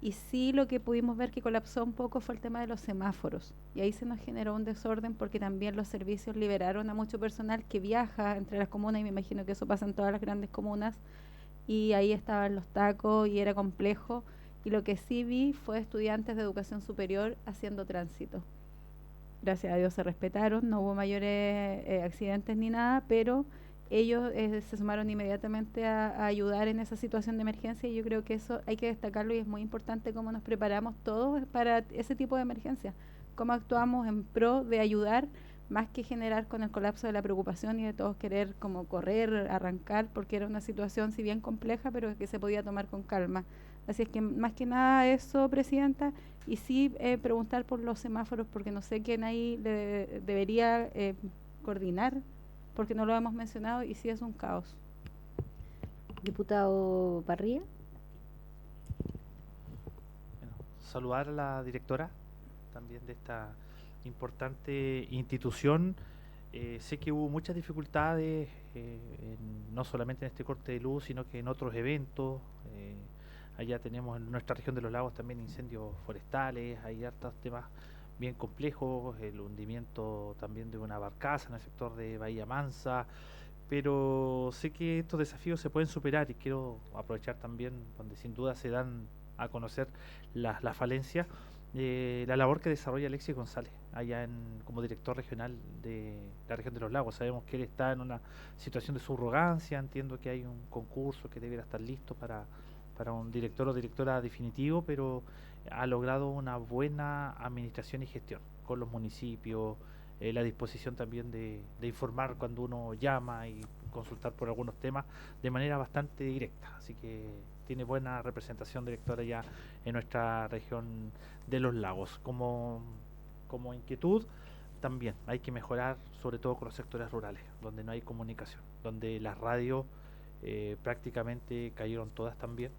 y sí lo que pudimos ver que colapsó un poco fue el tema de los semáforos. Y ahí se nos generó un desorden porque también los servicios liberaron a mucho personal que viaja entre las comunas y me imagino que eso pasa en todas las grandes comunas. Y ahí estaban los tacos y era complejo. Y lo que sí vi fue estudiantes de educación superior haciendo tránsito. Gracias a Dios se respetaron, no hubo mayores accidentes ni nada, pero ellos se sumaron inmediatamente a ayudar en esa situación de emergencia y yo creo que eso hay que destacarlo y es muy importante cómo nos preparamos todos para ese tipo de emergencia, cómo actuamos en pro de ayudar más que generar con el colapso de la preocupación y de todos querer como correr, arrancar, porque era una situación si bien compleja, pero que se podía tomar con calma. Así es que más que nada eso, Presidenta, y sí preguntar por los semáforos, porque no sé quién ahí debería coordinar, porque no lo hemos mencionado y sí es un caos. Diputado Parría. Bueno, saludar a la directora también de esta importante institución. Sé que hubo muchas dificultades, no solamente en este corte de luz, sino que en otros eventos. Allá tenemos en nuestra región de los lagos también incendios forestales, hay hartos temas bien complejos, el hundimiento también de una barcaza en el sector de Bahía Mansa, pero sé que estos desafíos se pueden superar y quiero aprovechar también donde sin duda se dan a conocer las falencias, la labor que desarrolla Alexis González allá como director regional de la región de los lagos. Sabemos que él está en una situación de subrogancia, entiendo que hay un concurso que debiera estar listo para un director o directora definitivo, pero ha logrado una buena administración y gestión con los municipios, la disposición también de informar cuando uno llama y consultar por algunos temas de manera bastante directa, así que tiene buena representación directora ya en nuestra región de los lagos. Como inquietud también hay que mejorar, sobre todo con los sectores rurales, donde no hay comunicación, donde las radios prácticamente cayeron todas también.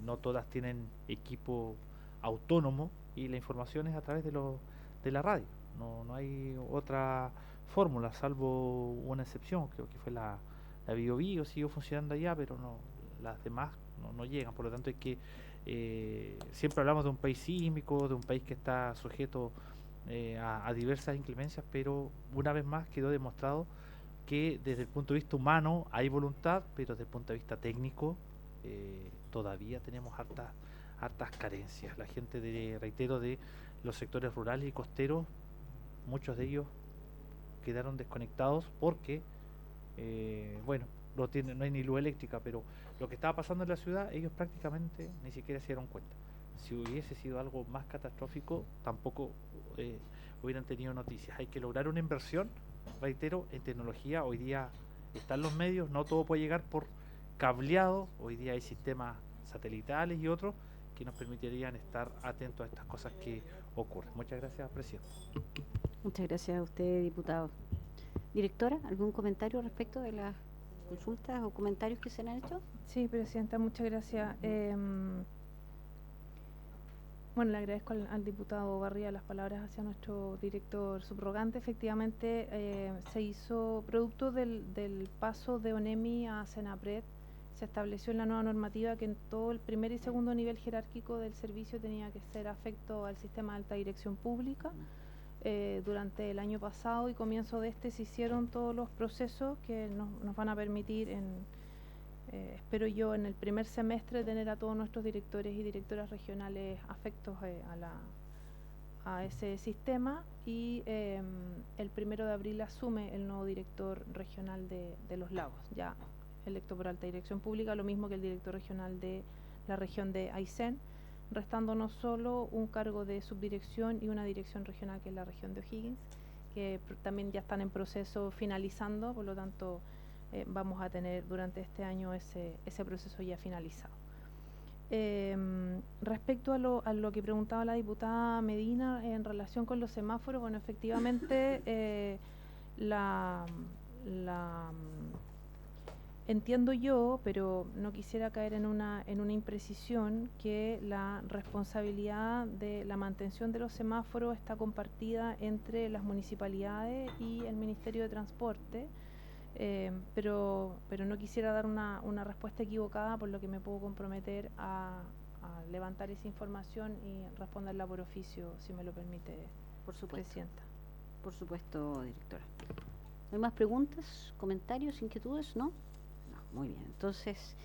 No todas tienen equipo autónomo y la información es a través de la radio. No hay otra fórmula, salvo una excepción, creo que fue la Biobío, siguió funcionando allá, pero no, las demás no llegan. Por lo tanto, hay que siempre hablamos de un país sísmico, de un país que está sujeto a diversas inclemencias, pero una vez más quedó demostrado que desde el punto de vista humano hay voluntad, pero desde el punto de vista técnico todavía tenemos hartas carencias. La gente, reitero, de los sectores rurales y costeros, muchos de ellos quedaron desconectados porque, no hay ni luz eléctrica, pero lo que estaba pasando en la ciudad, ellos prácticamente ni siquiera se dieron cuenta. Si hubiese sido algo más catastrófico, tampoco hubieran tenido noticias. Hay que lograr una inversión, reitero, en tecnología. Hoy día están los medios, no todo puede llegar por cableado, hoy día hay sistemas satelitales y otros que nos permitirían estar atentos a estas cosas que ocurren. Muchas gracias, Presidente. Muchas gracias a usted, diputado. Directora, ¿algún comentario respecto de las consultas o comentarios que se han hecho? Sí, Presidenta, muchas gracias. Bueno, le agradezco al diputado Barría las palabras hacia nuestro director subrogante. Efectivamente, se hizo producto del paso de ONEMI a Senapred. Se estableció en la nueva normativa que en todo el primer y segundo nivel jerárquico del servicio tenía que ser afecto al sistema de alta dirección pública. Durante el año pasado y comienzo de se hicieron todos los procesos que nos van a permitir, espero yo, en el primer semestre tener a todos nuestros directores y directoras regionales afectos a ese sistema y el 1 de abril asume el nuevo director regional de Los Lagos, ya electo por alta dirección pública, lo mismo que el director regional de la región de Aysén. restándonos solo un cargo de subdirección y una dirección regional, que es la región de O'Higgins, que también ya están en proceso finalizando, por lo tanto vamos a tener durante este año ese proceso ya finalizado. Respecto a lo que preguntaba la diputada Medina en relación con los semáforos, bueno, efectivamente entiendo yo, pero no quisiera caer en una imprecisión, que la responsabilidad de la mantención de los semáforos está compartida entre las municipalidades y el Ministerio de Transporte, pero no quisiera dar una respuesta equivocada, por lo que me puedo comprometer a levantar esa información y responderla por oficio, si me lo permite, Por supuesto. Presidenta. Por supuesto, directora. ¿Hay más preguntas, comentarios, inquietudes? ¿No? No, muy bien. Entonces,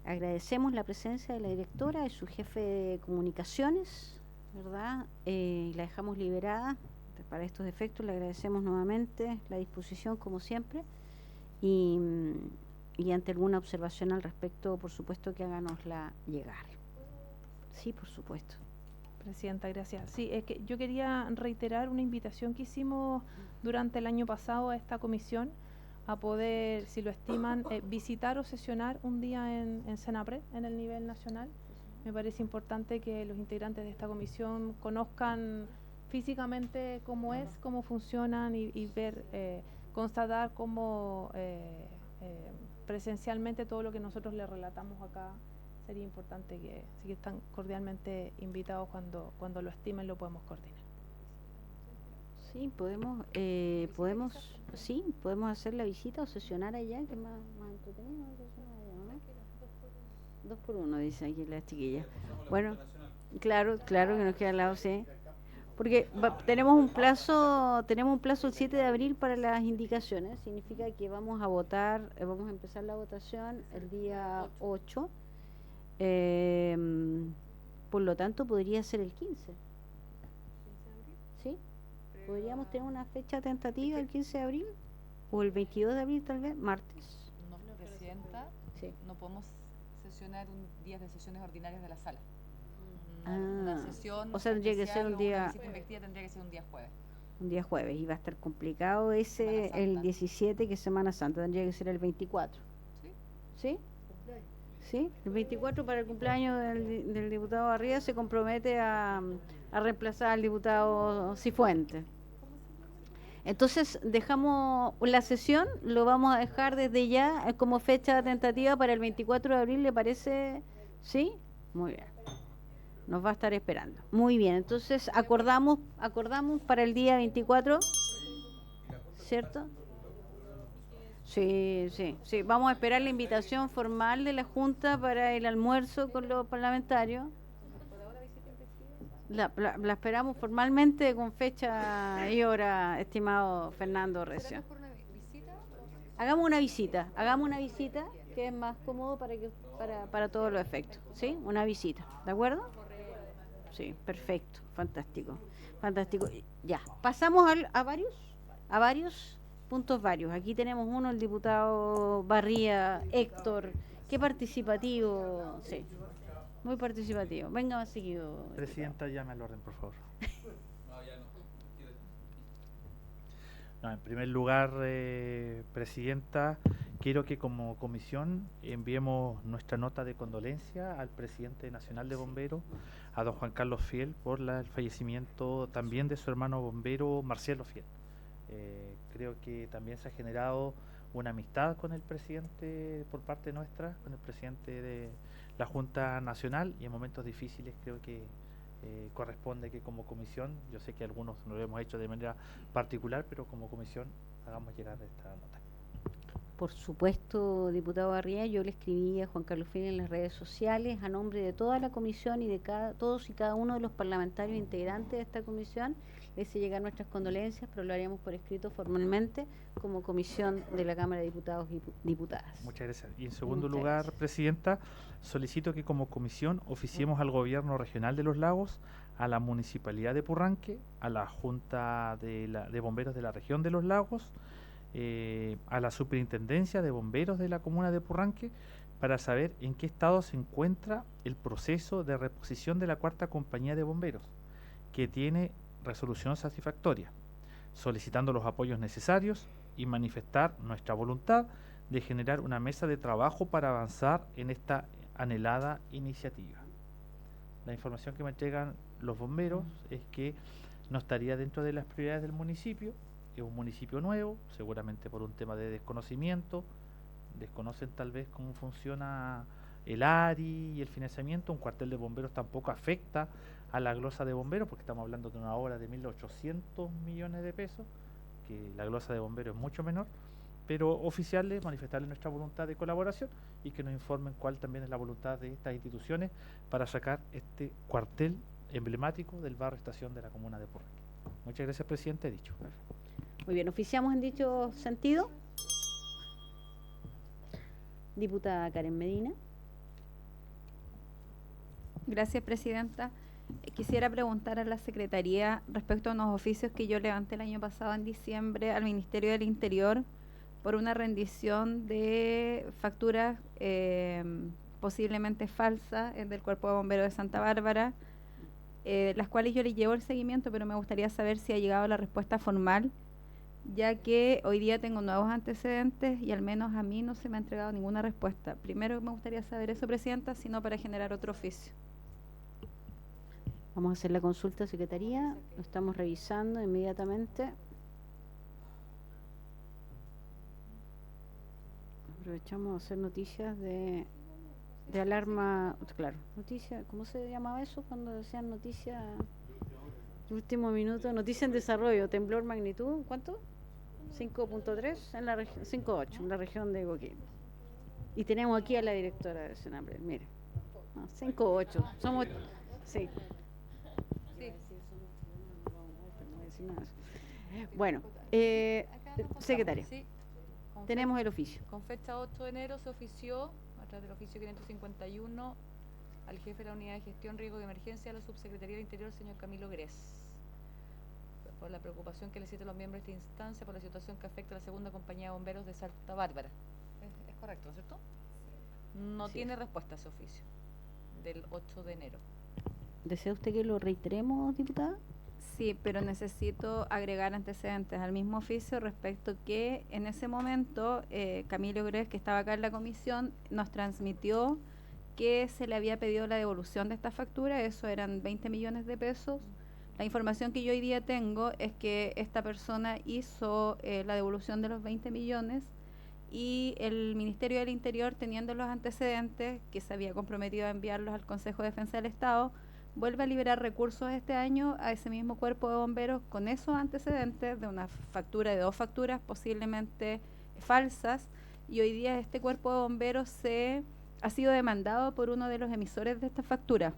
agradecemos la presencia de la directora y su jefe de comunicaciones, ¿verdad? La dejamos liberada para estos efectos. Le agradecemos nuevamente la disposición, como siempre, y ante alguna observación al respecto, por supuesto que háganosla llegar. Sí, por supuesto. Presidenta, gracias. Sí, es que yo quería reiterar una invitación que hicimos durante el año pasado a esta comisión, a poder, si lo estiman, visitar o sesionar un día en Senapred, en el nivel nacional. Me parece importante que los integrantes de esta comisión conozcan físicamente cómo es, cómo funcionan y ver, constatar cómo presencialmente todo lo que nosotros les relatamos acá. Sería importante que, sí, que están cordialmente invitados, cuando lo estimen lo podemos coordinar. Sí, podemos hacer la visita o sesionar allá, que es más entretenido, sesionar allá, ¿no? 2 por 1, dice aquí la chiquilla. Bueno, claro que nos queda al lado, sí. Porque tenemos un plazo el 7 de abril para las indicaciones. Significa que vamos a votar, vamos a empezar la votación el día 8. Por lo tanto, podría ser el 15. ¿Sí? ¿Podríamos tener una fecha tentativa el 15 de abril? ¿O el 22 de abril, tal vez? ¿Martes? No, Presidenta, sí. No podemos sesionar días de sesiones ordinarias de la sala. Una sesión, o sea, tendría que ser un día. Una visita efectiva tendría que ser un día jueves. Un día jueves, y va a estar complicado ese, el 17, que es Semana Santa, tendría que ser el 24. ¿Sí? ¿Sí? El 24, para el cumpleaños del diputado Barría, se compromete a reemplazar al diputado Cifuentes. Entonces, dejamos la sesión, lo vamos a dejar desde ya como fecha tentativa para el 24 de abril, ¿le parece? ¿Sí? Muy bien. Nos va a estar esperando. Muy bien, entonces acordamos para el día 24, ¿cierto? Sí. Vamos a esperar la invitación formal de la Junta para el almuerzo con los parlamentarios. La esperamos formalmente con fecha y hora, estimado Fernando Recio. Hagamos una visita, que es más cómodo para todos los efectos, ¿sí? Una visita, ¿de acuerdo? Sí, perfecto, fantástico. Ya, pasamos a varios puntos varios. Aquí tenemos uno, el diputado Barría, Héctor. Qué participativo, sí, muy participativo. Venga más seguido. Presidenta, llame al orden, por favor. No, en primer lugar, Presidenta, quiero que como comisión enviemos nuestra nota de condolencia al presidente nacional de bomberos, a don Juan Carlos Fiel, por el fallecimiento también de su hermano bombero Marcelo Fiel. Creo que también se ha generado una amistad con el presidente por parte nuestra, con el presidente de la Junta Nacional, y en momentos difíciles creo que corresponde que como comisión, yo sé que algunos no lo hemos hecho de manera particular, pero como comisión hagamos llegar esta nota. Por supuesto, diputado Barría, yo le escribí a Juan Carlos Fiel en las redes sociales a nombre de toda la comisión y de todos y cada uno de los parlamentarios integrantes de esta comisión. Le hice llegar nuestras condolencias, pero lo haríamos por escrito formalmente como comisión de la Cámara de Diputados y Diputadas. Muchas gracias. Y en segundo lugar, Presidenta, solicito que como comisión oficiemos al Gobierno Regional de los Lagos, a la Municipalidad de Purranque, a la Junta de Bomberos de la Región de los Lagos, a la Superintendencia de Bomberos de la Comuna de Purranque, para saber en qué estado se encuentra el proceso de reposición de la cuarta compañía de bomberos, que tiene resolución satisfactoria, solicitando los apoyos necesarios y manifestar nuestra voluntad de generar una mesa de trabajo para avanzar en esta anhelada iniciativa. La información que me entregan los bomberos es que no estaría dentro de las prioridades del municipio. Es un municipio nuevo, seguramente por un tema de desconocimiento, desconocen tal vez cómo funciona el ARI y el financiamiento. Un cuartel de bomberos tampoco afecta a la glosa de bomberos, porque estamos hablando de una obra de 1.800 millones de pesos, que la glosa de bomberos es mucho menor, pero oficiales manifestarles nuestra voluntad de colaboración y que nos informen cuál también es la voluntad de estas instituciones para sacar este cuartel emblemático del barrio Estación de la comuna de Purranque. Muchas gracias, presidente. Dicho. Muy bien, oficiamos en dicho sentido. Diputada Karen Medina. Gracias, presidenta. Quisiera preguntar a la Secretaría respecto a unos oficios que yo levanté el año pasado en diciembre al Ministerio del Interior por una rendición de facturas posiblemente falsas del Cuerpo de Bomberos de Santa Bárbara, las cuales yo le llevo el seguimiento, pero me gustaría saber si ha llegado la respuesta formal, ya que hoy día tengo nuevos antecedentes y al menos a mí no se me ha entregado ninguna respuesta. Primero me gustaría saber eso, presidenta, sino para generar otro oficio. Vamos a hacer la consulta, Secretaría. Lo estamos revisando inmediatamente. Aprovechamos a hacer noticias de alarma, claro, noticia, ¿cómo se llamaba eso cuando decían noticia último minuto? Noticia en desarrollo, temblor magnitud, ¿cuánto? 5.3 en la región, 5.8 en la región de Coquimbo. Y tenemos aquí a la directora de Senapred, mire. No, 5.8, somos, sí. Bueno, secretaria. Sí. Tenemos el oficio. Con fecha 8 de enero se ofició, a través del oficio 551, al jefe de la Unidad de Gestión Riesgo de Emergencia de la Subsecretaría del Interior, señor Camilo Grez, por la preocupación que le sienten los miembros de esta instancia por la situación que afecta a la segunda compañía de bomberos de Santa Bárbara. ¿Es correcto, no es cierto? No Sí. tiene respuesta a ese oficio del 8 de enero. ¿Desea usted que lo reiteremos, diputada? Sí, pero necesito agregar antecedentes al mismo oficio respecto que en ese momento Camilo Grez, que estaba acá en la comisión, nos transmitió que se le había pedido la devolución de esta factura. Eso eran 20 millones de pesos. La información que yo hoy día tengo es que esta persona hizo la devolución de los 20 millones y el Ministerio del Interior, teniendo los antecedentes que se había comprometido a enviarlos al Consejo de Defensa del Estado, vuelve a liberar recursos este año a ese mismo cuerpo de bomberos con esos antecedentes de una factura, de 2 facturas posiblemente falsas, y hoy día este cuerpo de bomberos ha sido demandado por uno de los emisores de esta factura.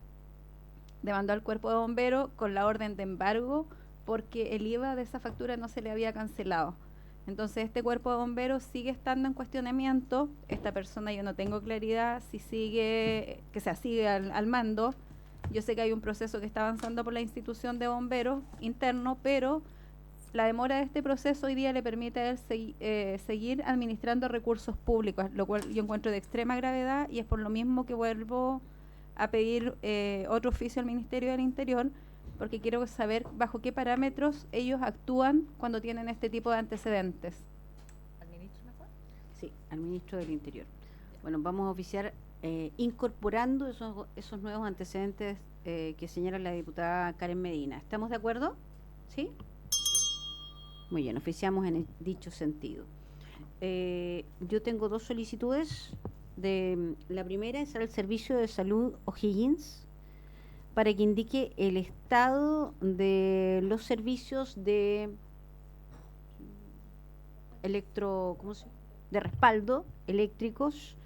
Demandó al cuerpo de bomberos con la orden de embargo porque el IVA de esa factura no se le había cancelado. Entonces este cuerpo de bomberos sigue estando en cuestionamiento. Esta persona, yo no tengo claridad si sigue al mando. Yo sé que hay un proceso que está avanzando por la institución de bomberos interno, pero la demora de este proceso hoy día le permite a él seguir administrando recursos públicos, lo cual yo encuentro de extrema gravedad, y es por lo mismo que vuelvo a pedir otro oficio al Ministerio del Interior, porque quiero saber bajo qué parámetros ellos actúan cuando tienen este tipo de antecedentes. ¿Al ministro mejor? Sí, al ministro del Interior. Bueno, vamos a oficiar incorporando esos nuevos antecedentes que señala la diputada Karen Medina. ¿Estamos de acuerdo? ¿Sí? Muy bien, oficiamos en dicho sentido. Yo tengo 2 solicitudes. La primera es al Servicio de Salud O'Higgins para que indique el estado de los servicios de de respaldo eléctricos,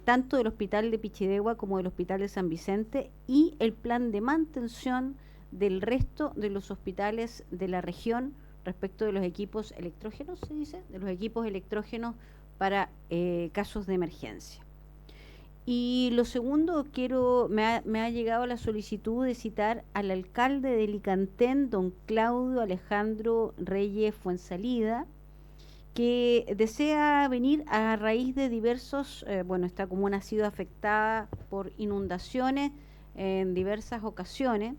tanto del Hospital de Pichidegua como del Hospital de San Vicente, y el plan de mantención del resto de los hospitales de la región respecto de los equipos electrógenos, se dice, de los equipos electrógenos para casos de emergencia. Y lo segundo, me ha llegado la solicitud de citar al alcalde de Licantén, don Claudio Alejandro Reyes Fuensalida, que desea venir a raíz de diversos, esta comuna ha sido afectada por inundaciones en diversas ocasiones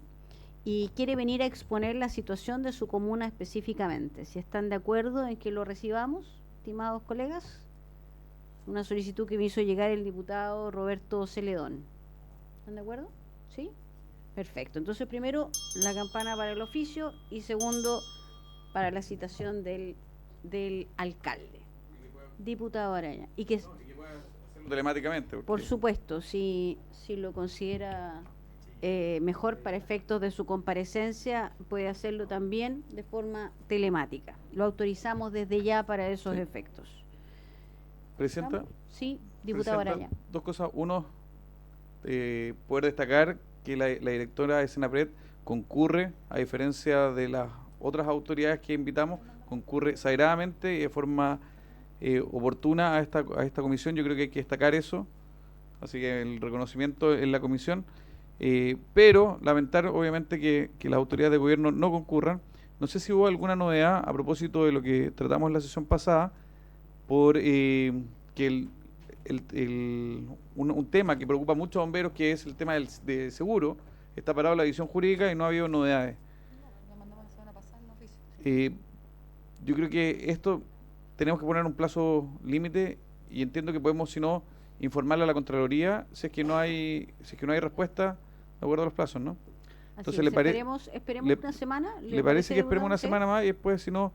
y quiere venir a exponer la situación de su comuna específicamente. Si están de acuerdo en que lo recibamos, estimados colegas, una solicitud que me hizo llegar el diputado Roberto Celedón. ¿Están de acuerdo? ¿Sí? Perfecto. Entonces, primero, la campana para el oficio y segundo, para la citación del alcalde, diputado Araya. Y que pueda hacerlo telemáticamente. Por supuesto, si lo considera mejor para efectos de su comparecencia, puede hacerlo también de forma telemática. Lo autorizamos desde ya para esos efectos. Presidenta. Sí, diputado Araya. Dos cosas. Uno, poder destacar que la directora de Senapred concurre, a diferencia de las otras autoridades que invitamos, concurre sagradamente y de forma oportuna a esta comisión. Yo creo que hay que destacar eso, así que el reconocimiento en la comisión, pero lamentar obviamente que las autoridades de gobierno no concurran. No sé si hubo alguna novedad a propósito de lo que tratamos en la sesión pasada, por que un tema que preocupa mucho a bomberos, que es el tema de seguro, está parado en la división jurídica y no ha habido novedades. Yo creo que esto tenemos que poner un plazo límite y entiendo que podemos, si no, informarle a la Contraloría si es que no hay respuesta de acuerdo a los plazos, ¿no? Entonces, esperemos una semana. ¿Le parece que esperemos una semana más y después, si no?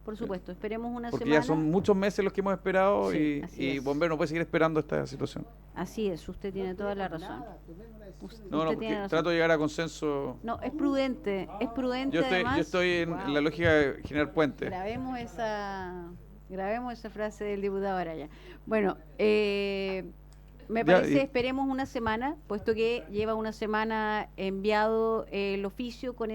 Por supuesto, esperemos una semana. Porque ya son muchos meses los que hemos esperado, sí, y Bomberos no puede seguir esperando esta situación. Así es, usted tiene toda la razón. No, porque trato de llegar a consenso. No, es prudente Yo además. estoy en la lógica de generar puentes. Grabemos esa frase del diputado Araya. Bueno, me parece, esperemos una semana, puesto que lleva una semana enviado el oficio en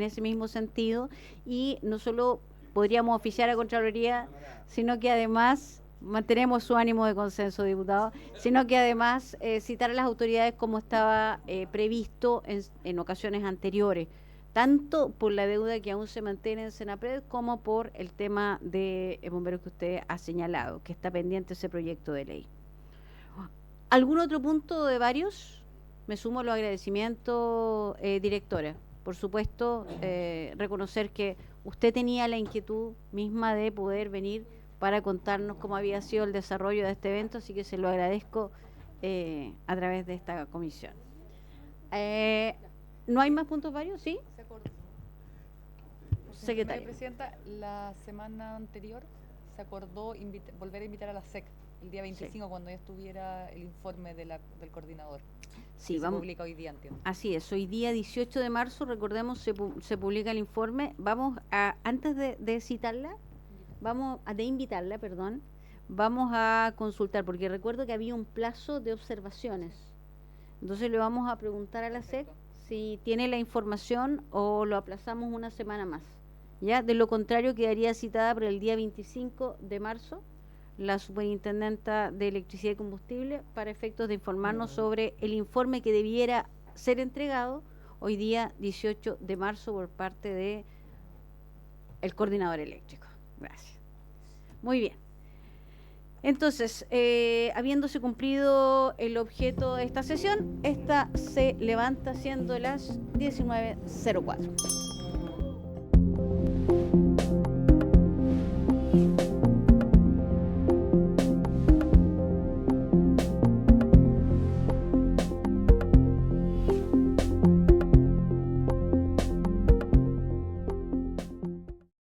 ese mismo sentido, y no solo podríamos oficiar a Contraloría, sino que además mantenemos su ánimo de consenso, diputado, sino que además citar a las autoridades como estaba previsto en ocasiones anteriores, tanto por la deuda que aún se mantiene en Senapred como por el tema de bomberos que usted ha señalado, que está pendiente ese proyecto de ley. ¿Algún otro punto de varios? Me sumo a los agradecimientos, directora. Por supuesto, reconocer que usted tenía la inquietud misma de poder venir para contarnos cómo había sido el desarrollo de este evento, así que se lo agradezco a través de esta comisión. ¿No hay más puntos varios? ¿Sí? Secretaria. Presidenta, la semana anterior se acordó volver a invitar a la SEC el día 25, sí, cuando ya estuviera el informe del coordinador. Sí, se publica hoy día, entiendo. Así es, hoy día 18 de marzo, recordemos, se publica el informe. Vamos a, antes de citarla, invitarla, vamos a consultar, porque recuerdo que había un plazo de observaciones. Entonces le vamos a preguntar a la SEC si tiene la información o lo aplazamos una semana más. Ya, de lo contrario quedaría citada para el día 25 de marzo la superintendenta de Electricidad y Combustible para efectos de informarnos sobre el informe que debiera ser entregado hoy día 18 de marzo por parte de el coordinador eléctrico. Gracias. Muy bien. Entonces, habiéndose cumplido el objeto de esta sesión, esta se levanta siendo las 19:04.